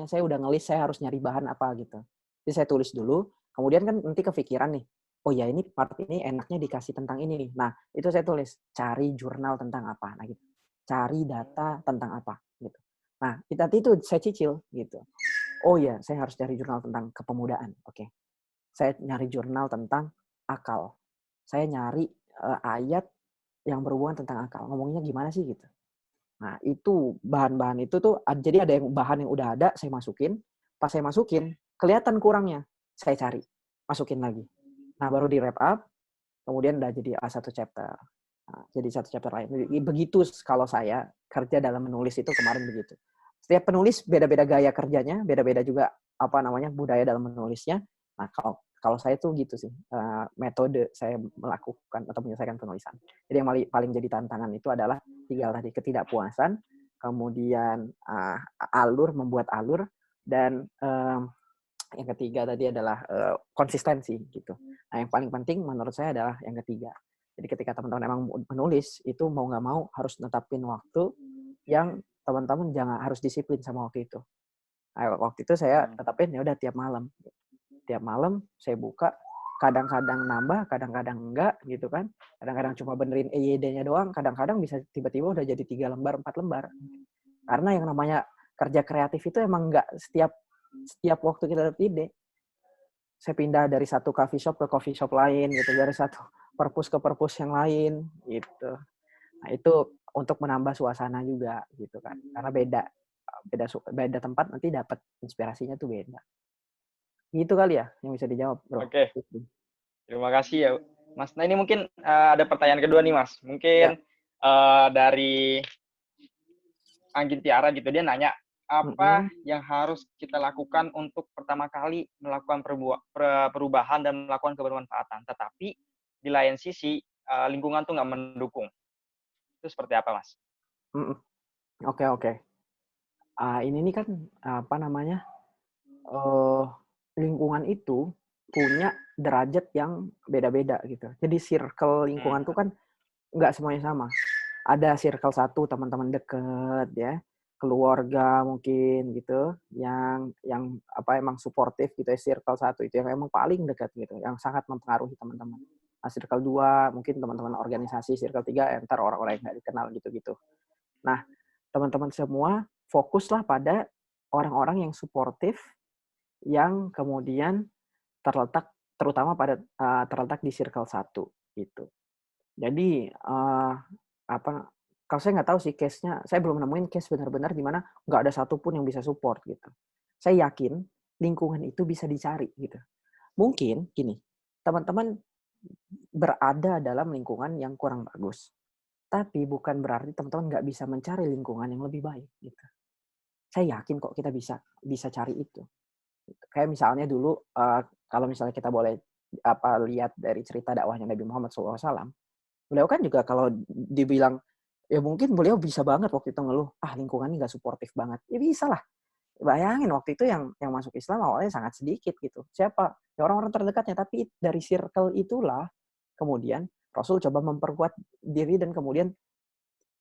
Speaker 3: saya udah ngelis saya harus nyari bahan apa gitu. Jadi saya tulis dulu, kemudian kan nanti kepikiran nih, oh ya ini part ini enaknya dikasih tentang ini nih. Nah, itu saya tulis, cari jurnal tentang apa. Nah, gitu. Cari data tentang apa. Gitu. Nah, nanti itu saya cicil. Gitu. Oh ya, saya harus cari jurnal tentang kepemudaan. Oke. Saya nyari jurnal tentang akal. Saya nyari ayat yang berhubungan tentang akal. Ngomongnya gimana sih gitu. Nah, itu bahan-bahan itu tuh, jadi ada yang bahan yang udah ada, saya masukin. Pas saya masukin, kelihatan kurangnya. Saya cari. Masukin lagi. Nah, baru di wrap up, kemudian udah jadi satu chapter. Nah, jadi satu chapter lain. Begitu kalau saya kerja dalam menulis itu kemarin begitu. Setiap penulis beda-beda gaya kerjanya, beda-beda juga budaya dalam menulisnya. Nah, kalau saya tuh gitu sih, metode saya melakukan atau menyelesaikan penulisan. Jadi yang paling jadi tantangan itu adalah tiga tadi, ketidakpuasan, kemudian membuat alur, dan yang ketiga tadi adalah konsistensi gitu. Nah, yang paling penting menurut saya adalah yang ketiga. Jadi ketika teman-teman emang menulis, itu mau nggak mau harus netapin waktu yang teman-teman jangan harus disiplin sama waktu itu. Nah, waktu itu saya tetapin ya udah tiap malam. Tiap malam saya buka, kadang-kadang nambah, kadang-kadang enggak gitu kan. Kadang-kadang cuma benerin EYD-nya doang, kadang-kadang bisa tiba-tiba udah jadi 3 lembar, 4 lembar. Karena yang namanya kerja kreatif itu emang enggak setiap waktu kita dapat ide. Saya pindah dari satu coffee shop ke coffee shop lain gitu, dari satu perpus ke perpus yang lain gitu. Nah, itu untuk menambah suasana juga gitu kan. Karena beda tempat nanti dapat inspirasinya tuh beda. Gitu kali ya yang bisa dijawab, Bro.
Speaker 2: Oke, terima kasih ya, Mas. Nah, ini mungkin ada pertanyaan kedua nih, Mas. Mungkin dari Anggin Tiara gitu, dia nanya, apa yang harus kita lakukan untuk pertama kali melakukan perubahan dan melakukan kebermanfaatan, tetapi di lain sisi lingkungan tuh nggak mendukung. Itu seperti apa, Mas?
Speaker 3: Oke. Ini nih kan lingkungan itu punya derajat yang beda-beda gitu. Jadi circle lingkungan tuh kan nggak semuanya sama. Ada circle satu teman-teman deket ya, keluarga mungkin gitu, yang emang suportif gitu ya, circle satu itu yang emang paling dekat gitu, yang sangat mempengaruhi teman-teman. Nah, circle 2 mungkin teman-teman organisasi, circle 3 entar orang-orang yang nggak dikenal gitu-gitu. Nah, teman-teman semua fokuslah pada orang-orang yang suportif, yang kemudian terletak di circle 1 gitu. Jadi kalau saya nggak tahu sih case-nya, saya belum nemuin case benar-benar di mana nggak ada satupun yang bisa support gitu. Saya yakin lingkungan itu bisa dicari gitu. Mungkin gini, teman-teman berada dalam lingkungan yang kurang bagus, tapi bukan berarti teman-teman nggak bisa mencari lingkungan yang lebih baik gitu. Saya yakin kok kita bisa cari itu. Kayak misalnya dulu, kalau misalnya kita boleh lihat dari cerita dakwahnya Nabi Muhammad SAW, beliau kan juga kalau dibilang, ya mungkin beliau bisa banget waktu itu ngeluh, lingkungannya nggak suportif banget. Ya bisa lah. Bayangin waktu itu yang masuk Islam awalnya sangat sedikit gitu. Siapa? Ya orang-orang terdekatnya. Tapi dari circle itulah kemudian Rasul coba memperkuat diri dan kemudian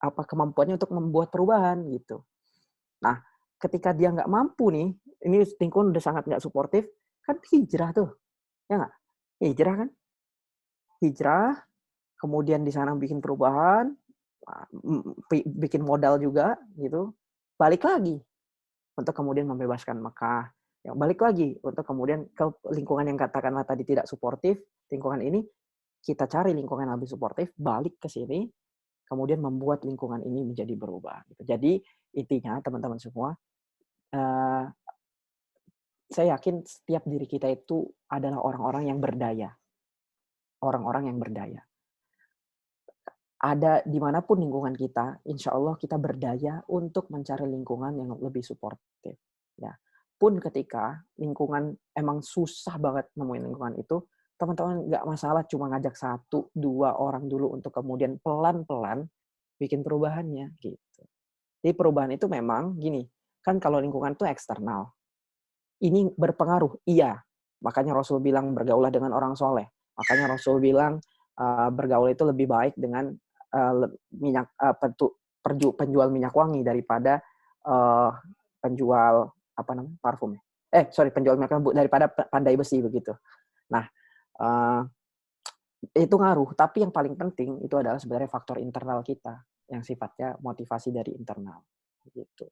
Speaker 3: kemampuannya untuk membuat perubahan gitu. Nah, ketika dia nggak mampu nih, ini lingkungan udah sangat nggak suportif, kan hijrah tuh. Ya nggak? Hijrah kan? Hijrah, kemudian di sana bikin perubahan, bikin modal juga gitu, balik lagi untuk kemudian membebaskan Mekah. Ya, balik lagi untuk kemudian ke lingkungan yang katakanlah tadi tidak suportif, lingkungan ini kita cari lingkungan yang lebih suportif, balik ke sini, kemudian membuat lingkungan ini menjadi berubah. Gitu. Jadi intinya teman-teman semua, saya yakin setiap diri kita itu adalah orang-orang yang berdaya. Orang-orang yang berdaya. Ada dimanapun lingkungan kita, insya Allah kita berdaya untuk mencari lingkungan yang lebih suportif. Ya. Pun ketika lingkungan emang susah banget nemuin lingkungan itu, teman-teman nggak masalah cuma ngajak 1-2 orang dulu untuk kemudian pelan-pelan bikin perubahannya gitu. Jadi perubahan itu memang gini, kan kalau lingkungan itu eksternal. Ini berpengaruh, iya. Makanya Rasul bilang bergaulah dengan orang soleh. Makanya Rasul bilang bergaul itu lebih baik dengan penjual minyak wangi daripada penjual parfum. Penjual minyak wangi daripada pandai besi begitu. Nah, itu ngaruh. Tapi yang paling penting itu adalah sebenarnya faktor internal kita yang sifatnya motivasi dari internal. Gitu.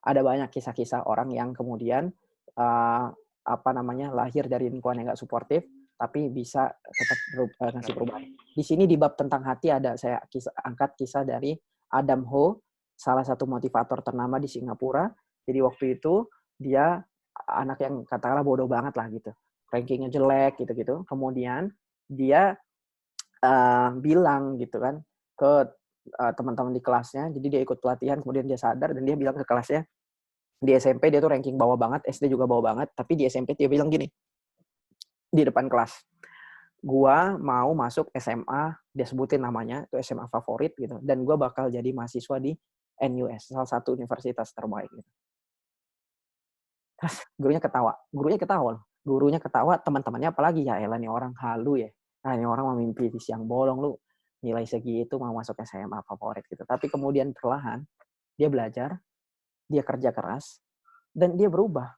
Speaker 3: Ada banyak kisah-kisah orang yang kemudian lahir dari lingkungan yang nggak suportif, tapi bisa tetap ngasih perubahan. Di sini di bab tentang hati saya angkat kisah dari Adam Ho, salah satu motivator ternama di Singapura. Jadi waktu itu dia anak yang katakanlah bodoh banget lah gitu. rankingnya jelek gitu-gitu. Kemudian dia bilang gitu kan ke teman-teman di kelasnya. Jadi dia ikut pelatihan, kemudian dia sadar dan dia bilang ke kelasnya, di SMP dia tuh ranking bawah banget, SD juga bawah banget, tapi di SMP dia bilang gini di depan kelas, gua mau masuk SMA, dia sebutin namanya, itu SMA favorit gitu, dan gua bakal jadi mahasiswa di NUS, salah satu universitas terbaik gitu. Terus gurunya ketawa, teman-temannya apalagi, ya elah nih orang halu ya, nah ini orang mau mimpi di siang bolong, lu nilai segitu mau masuk SMA favorit gitu. Tapi kemudian perlahan dia belajar, dia kerja keras, dan dia berubah.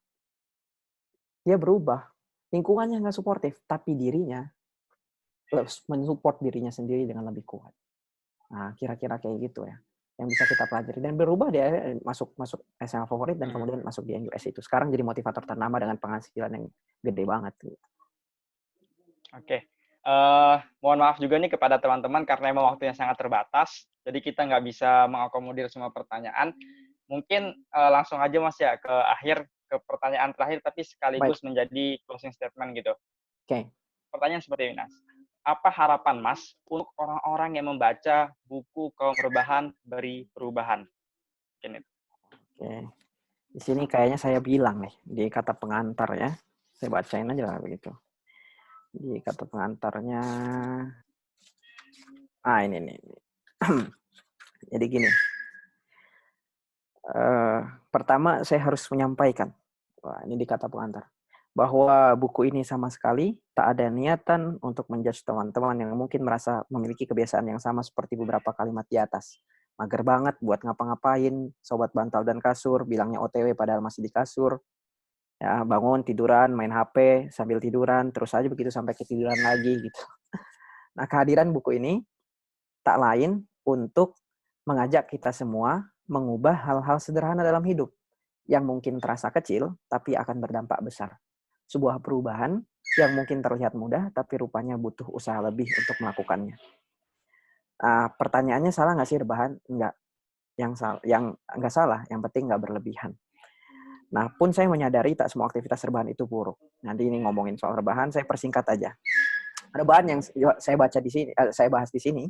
Speaker 3: Lingkungannya nggak suportif, tapi dirinya mensupport dirinya sendiri dengan lebih kuat. Nah, kira-kira kayak gitu ya, yang bisa kita pelajari. Dan berubah dia masuk SMA favorit dan kemudian masuk di NUS itu. Sekarang jadi motivator ternama dengan penghasilan yang gede banget. Gitu.
Speaker 2: Oke. Mohon maaf juga nih kepada teman-teman karena memang waktunya sangat terbatas. Jadi kita nggak bisa mengakomodir semua pertanyaan. Mungkin langsung aja Mas ya ke akhir, ke pertanyaan terakhir tapi sekaligus menjadi closing statement gitu.
Speaker 3: Oke.
Speaker 2: Pertanyaan seperti ini, Mas. Apa harapan Mas untuk orang-orang yang membaca buku Kaum Rebahan Beri Perubahan? Mungkin itu.
Speaker 3: Oke. Di sini kayaknya saya bilang nih di kata pengantar ya. Saya bacain aja lah begitu. Di kata pengantarnya. Ini nih. Jadi gini. Pertama saya harus menyampaikan. Wah, ini di kata pengantar. Bahwa buku ini sama sekali tak ada niatan untuk menjudge teman-teman yang mungkin merasa memiliki kebiasaan yang sama seperti beberapa kalimat di atas. Mager banget buat ngapa-ngapain, sobat bantal dan kasur, bilangnya OTW padahal masih di kasur. Ya, bangun, tiduran, main HP, sambil tiduran, terus aja begitu sampai ketiduran lagi gitu. Nah, kehadiran buku ini tak lain untuk mengajak kita semua mengubah hal-hal sederhana dalam hidup yang mungkin terasa kecil, tapi akan berdampak besar. Sebuah perubahan yang mungkin terlihat mudah, tapi rupanya butuh usaha lebih untuk melakukannya. Pertanyaannya salah nggak sih rebahan? Enggak. Yang nggak salah, yang penting nggak berlebihan. Nah, pun saya menyadari tak semua aktivitas rebahan itu buruk. Nanti ini ngomongin soal rebahan, saya persingkat aja. Rebahan yang saya baca di sini, saya bahas di sini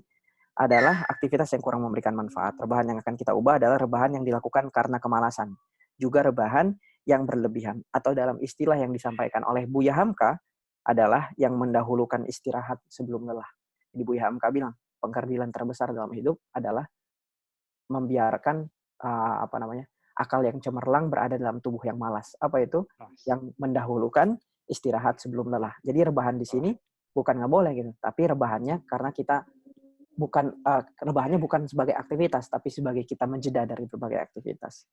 Speaker 3: adalah aktivitas yang kurang memberikan manfaat. Rebahan yang akan kita ubah adalah rebahan yang dilakukan karena kemalasan. Juga rebahan yang berlebihan. Atau dalam istilah yang disampaikan oleh Buya Hamka adalah yang mendahulukan istirahat sebelum lelah. Jadi Buya Hamka bilang, pengkerdilan terbesar dalam hidup adalah membiarkan akal yang cemerlang berada dalam tubuh yang malas. Apa itu? Yang mendahulukan istirahat sebelum lelah. Jadi rebahan di sini bukan nggak boleh gitu, tapi rebahannya karena kita rebahannya bukan sebagai aktivitas, tapi sebagai kita menjeda dari berbagai aktivitas.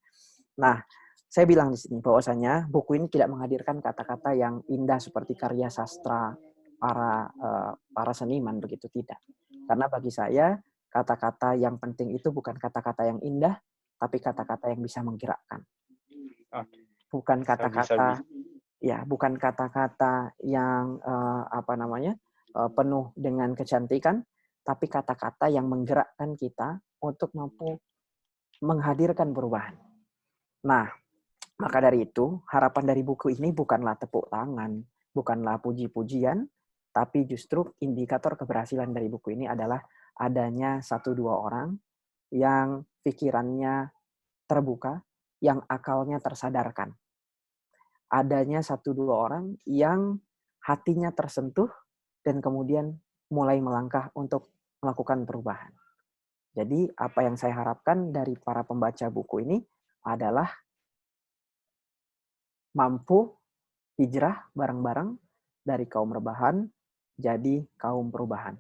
Speaker 3: Nah, saya bilang di sini bahwasanya buku ini tidak menghadirkan kata-kata yang indah seperti karya sastra para seniman, begitu tidak. Karena bagi saya kata-kata yang penting itu bukan kata-kata yang indah, tapi kata-kata yang bisa menggerakkan. Bukan kata-kata bukan kata-kata yang penuh dengan kecantikan, tapi kata-kata yang menggerakkan kita untuk mampu menghadirkan perubahan. Nah, maka dari itu, harapan dari buku ini bukanlah tepuk tangan, bukanlah puji-pujian, tapi justru indikator keberhasilan dari buku ini adalah adanya 1-2 orang yang pikirannya terbuka, yang akalnya tersadarkan. Adanya 1-2 orang yang hatinya tersentuh dan kemudian mulai melangkah untuk melakukan perubahan. Jadi apa yang saya harapkan dari para pembaca buku ini adalah mampu hijrah bareng-bareng dari kaum rebahan jadi kaum perubahan.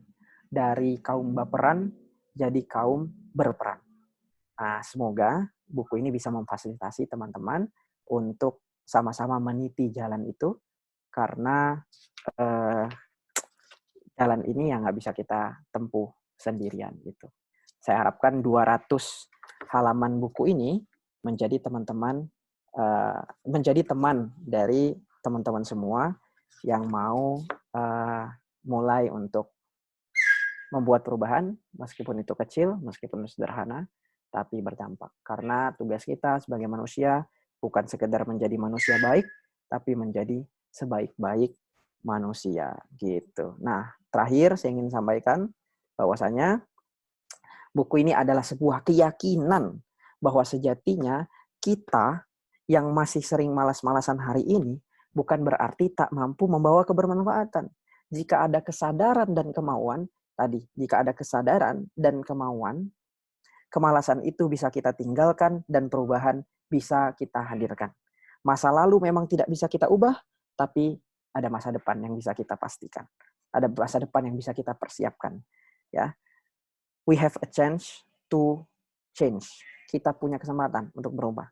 Speaker 3: Dari kaum baperan jadi kaum berperan. Nah, semoga buku ini bisa memfasilitasi teman-teman untuk sama-sama meniti jalan itu, karena jalan ini yang nggak bisa kita tempuh sendirian gitu. Saya harapkan 200 halaman buku ini menjadi menjadi teman dari teman-teman semua yang mau mulai untuk membuat perubahan, meskipun itu kecil, meskipun itu sederhana, tapi berdampak. Karena tugas kita sebagai manusia bukan sekedar menjadi manusia baik, tapi menjadi sebaik-baik manusia gitu. Nah, terakhir saya ingin sampaikan bahwasanya buku ini adalah sebuah keyakinan bahwa sejatinya kita yang masih sering malas-malasan hari ini bukan berarti tak mampu membawa kebermanfaatan. Jika ada kesadaran dan kemauan, jika ada kesadaran dan kemauan, kemalasan itu bisa kita tinggalkan dan perubahan bisa kita hadirkan. Masa lalu memang tidak bisa kita ubah, tapi ada masa depan yang bisa kita pastikan. Ada masa depan yang bisa kita persiapkan. Ya, we have a chance to change. Kita punya kesempatan untuk berubah.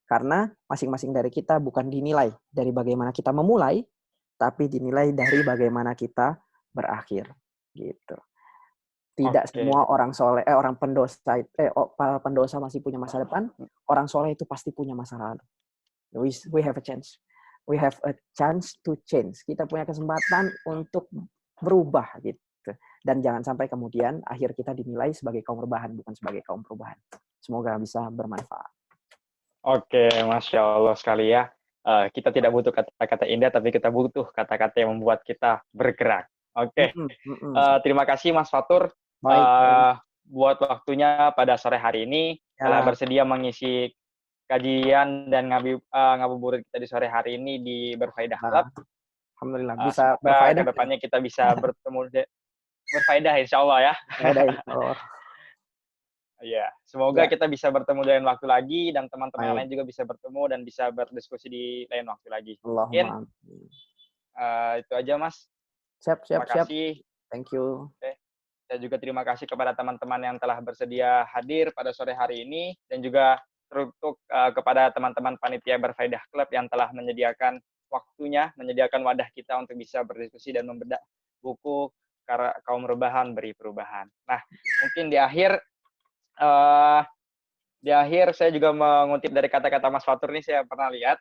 Speaker 3: Karena masing-masing dari kita bukan dinilai dari bagaimana kita memulai, tapi dinilai dari bagaimana kita berakhir. Gitu. Tidak semua orang soleh, orang pendosa masih punya masa depan. Orang soleh itu pasti punya masa lalu. We have a chance. We have a chance to change. Kita punya kesempatan untuk berubah gitu. Dan jangan sampai kemudian akhir kita dinilai sebagai kaum rebahan, bukan sebagai kaum perubahan. Semoga bisa bermanfaat. Oke,
Speaker 2: Masya Allah sekali ya. Kita tidak butuh kata-kata indah, tapi kita butuh kata-kata yang membuat kita bergerak. Oke. Terima kasih Mas Fatur. Buat waktunya pada sore hari ini telah bersedia mengisi kajian dan ngabuburit kita di sore hari ini di Berfaedah Club. Alhamdulillah bisa berfaedah. Kedepannya kita bisa bertemu berfaedah insya Allah ya. Ya, semoga kita bisa bertemu di lain waktu lagi dan teman-teman yang lain juga bisa bertemu dan bisa berdiskusi di lain waktu lagi. Mungkin itu aja Mas. Siap. Terima kasih. Thank you. Saya juga terima kasih kepada teman-teman yang telah bersedia hadir pada sore hari ini dan juga teruntuk kepada teman-teman panitia Berfaedah Club yang telah menyediakan waktunya, menyediakan wadah kita untuk bisa berdiskusi dan membedah buku Kaum Rebahan Beri Perubahan. Nah, mungkin di akhir saya juga mengutip dari kata-kata Mas Fatur ini, saya pernah lihat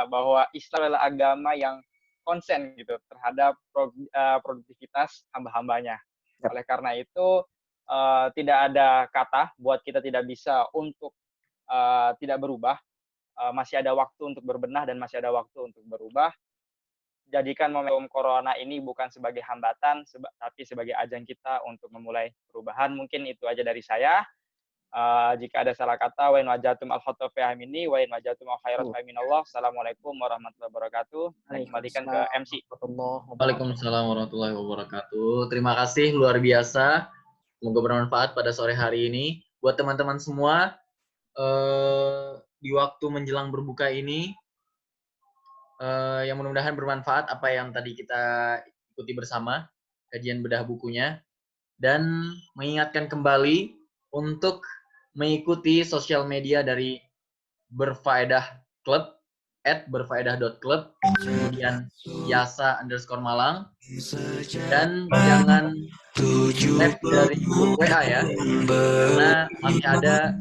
Speaker 2: bahwa Islam adalah agama yang konsen gitu terhadap produktivitas hamba-hambanya. Oleh karena itu tidak ada kata buat kita tidak bisa untuk tidak berubah. Masih ada waktu untuk berbenah dan masih ada waktu untuk berubah. Jadikan momentum corona ini bukan sebagai hambatan, tapi sebagai ajang kita untuk memulai perubahan. Mungkin itu aja dari saya. Jika ada salah kata, wa in wajatum al-khata fi amini, wa in wajatum al-khairat fa minallah. Assalamualaikum warahmatullahi wabarakatuh. Saya kembalikan ke MC.
Speaker 1: Waalaikumsalam warahmatullahi wabarakatuh. Terima kasih luar biasa. Semoga bermanfaat pada sore hari ini. Buat teman-teman semua, di waktu menjelang berbuka ini, yang mudah-mudahan bermanfaat apa yang tadi kita ikuti bersama, kajian bedah bukunya, dan mengingatkan kembali untuk mengikuti sosial media dari Berfaedah Club, @berfaedah.club, kemudian Yasa_Malang, dan jangan left dari grup WA ya, karena masih ada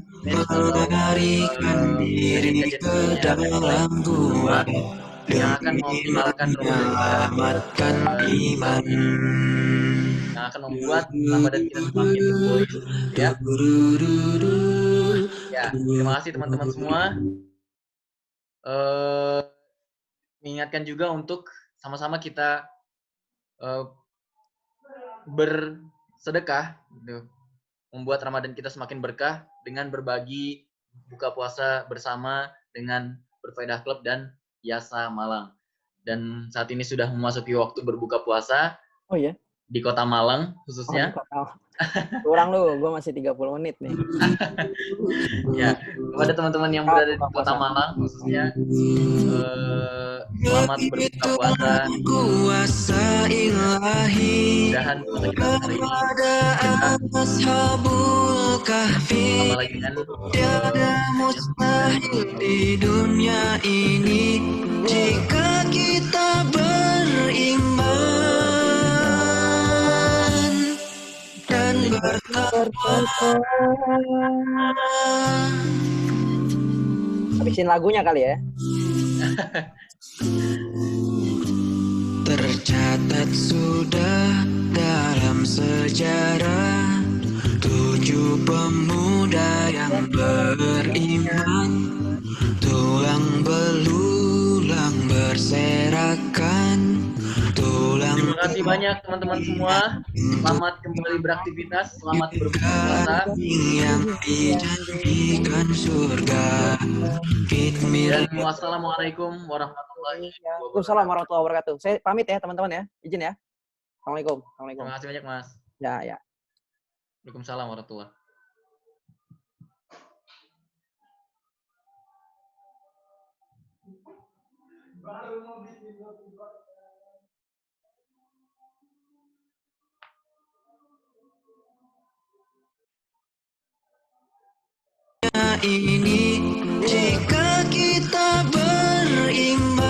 Speaker 1: yang akan mengoptimalkan Ramadan kita, yang akan membuat Ramadan kita semakin bergulir ya. Ya, terima kasih teman-teman semua. Mengingatkan juga untuk sama-sama kita bersedekah gitu, membuat Ramadan kita semakin berkah dengan berbagi buka puasa bersama dengan Berfaedah Club dan Yasa Malang. Dan saat ini sudah memasuki waktu berbuka puasa. Oh iya. Di Kota Malang khususnya.
Speaker 3: Kurang lu, gue masih 30 menit nih.
Speaker 1: Ya, kepada teman-teman yang berada di Kota Malang khususnya, selamat berbuka puasa. Mudah-mudahan puasa kita hari ini tambah lagi dengan
Speaker 4: di dunia ini jika kita beriman dan bertakwa.
Speaker 3: Habisin lagunya kali ya.
Speaker 4: Tercatat sudah dalam sejarah 7 pemuda yang beriman, tulang belulang berserakan, tulang
Speaker 1: kasih banyak teman-teman semua. Selamat kembali beraktivitas, selamat berbuka puasa.
Speaker 4: yang dijanjikan surga.
Speaker 1: Dan wassalamualaikum warahmatullahi wabarakatuh.
Speaker 3: Waalaikumsalam warahmatullahi wabarakatuh. Saya pamit ya teman-teman ya. Izin ya. Assalamualaikum. Assalamualaikum.
Speaker 1: Terima kasih banyak Mas.
Speaker 3: Ya, ya.
Speaker 1: Waalaikumsalam warahmatullahi.
Speaker 4: Ini jika kita beriman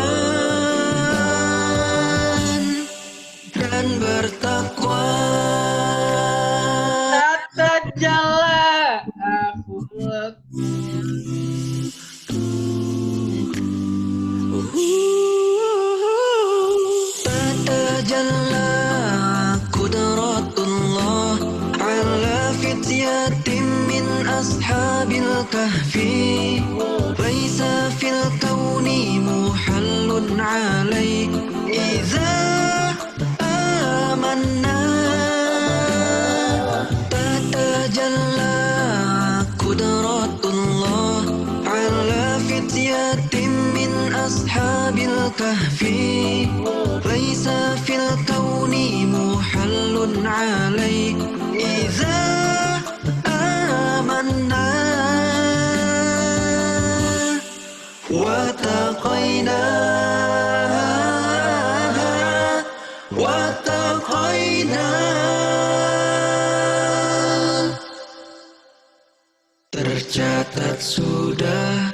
Speaker 4: dan bertakwa.
Speaker 1: Tata jala akhlak.
Speaker 4: Tatajalla qudratullah ala fityatin min ashabil kahfi. Laisa fil kauni muhallun alaih idza amanna. Tatajalla qudratullah ala fityatin min ashabil kahfi. Laisa fil kauni muhallun alaih idza amanna. Wattaqaina tercatat sudah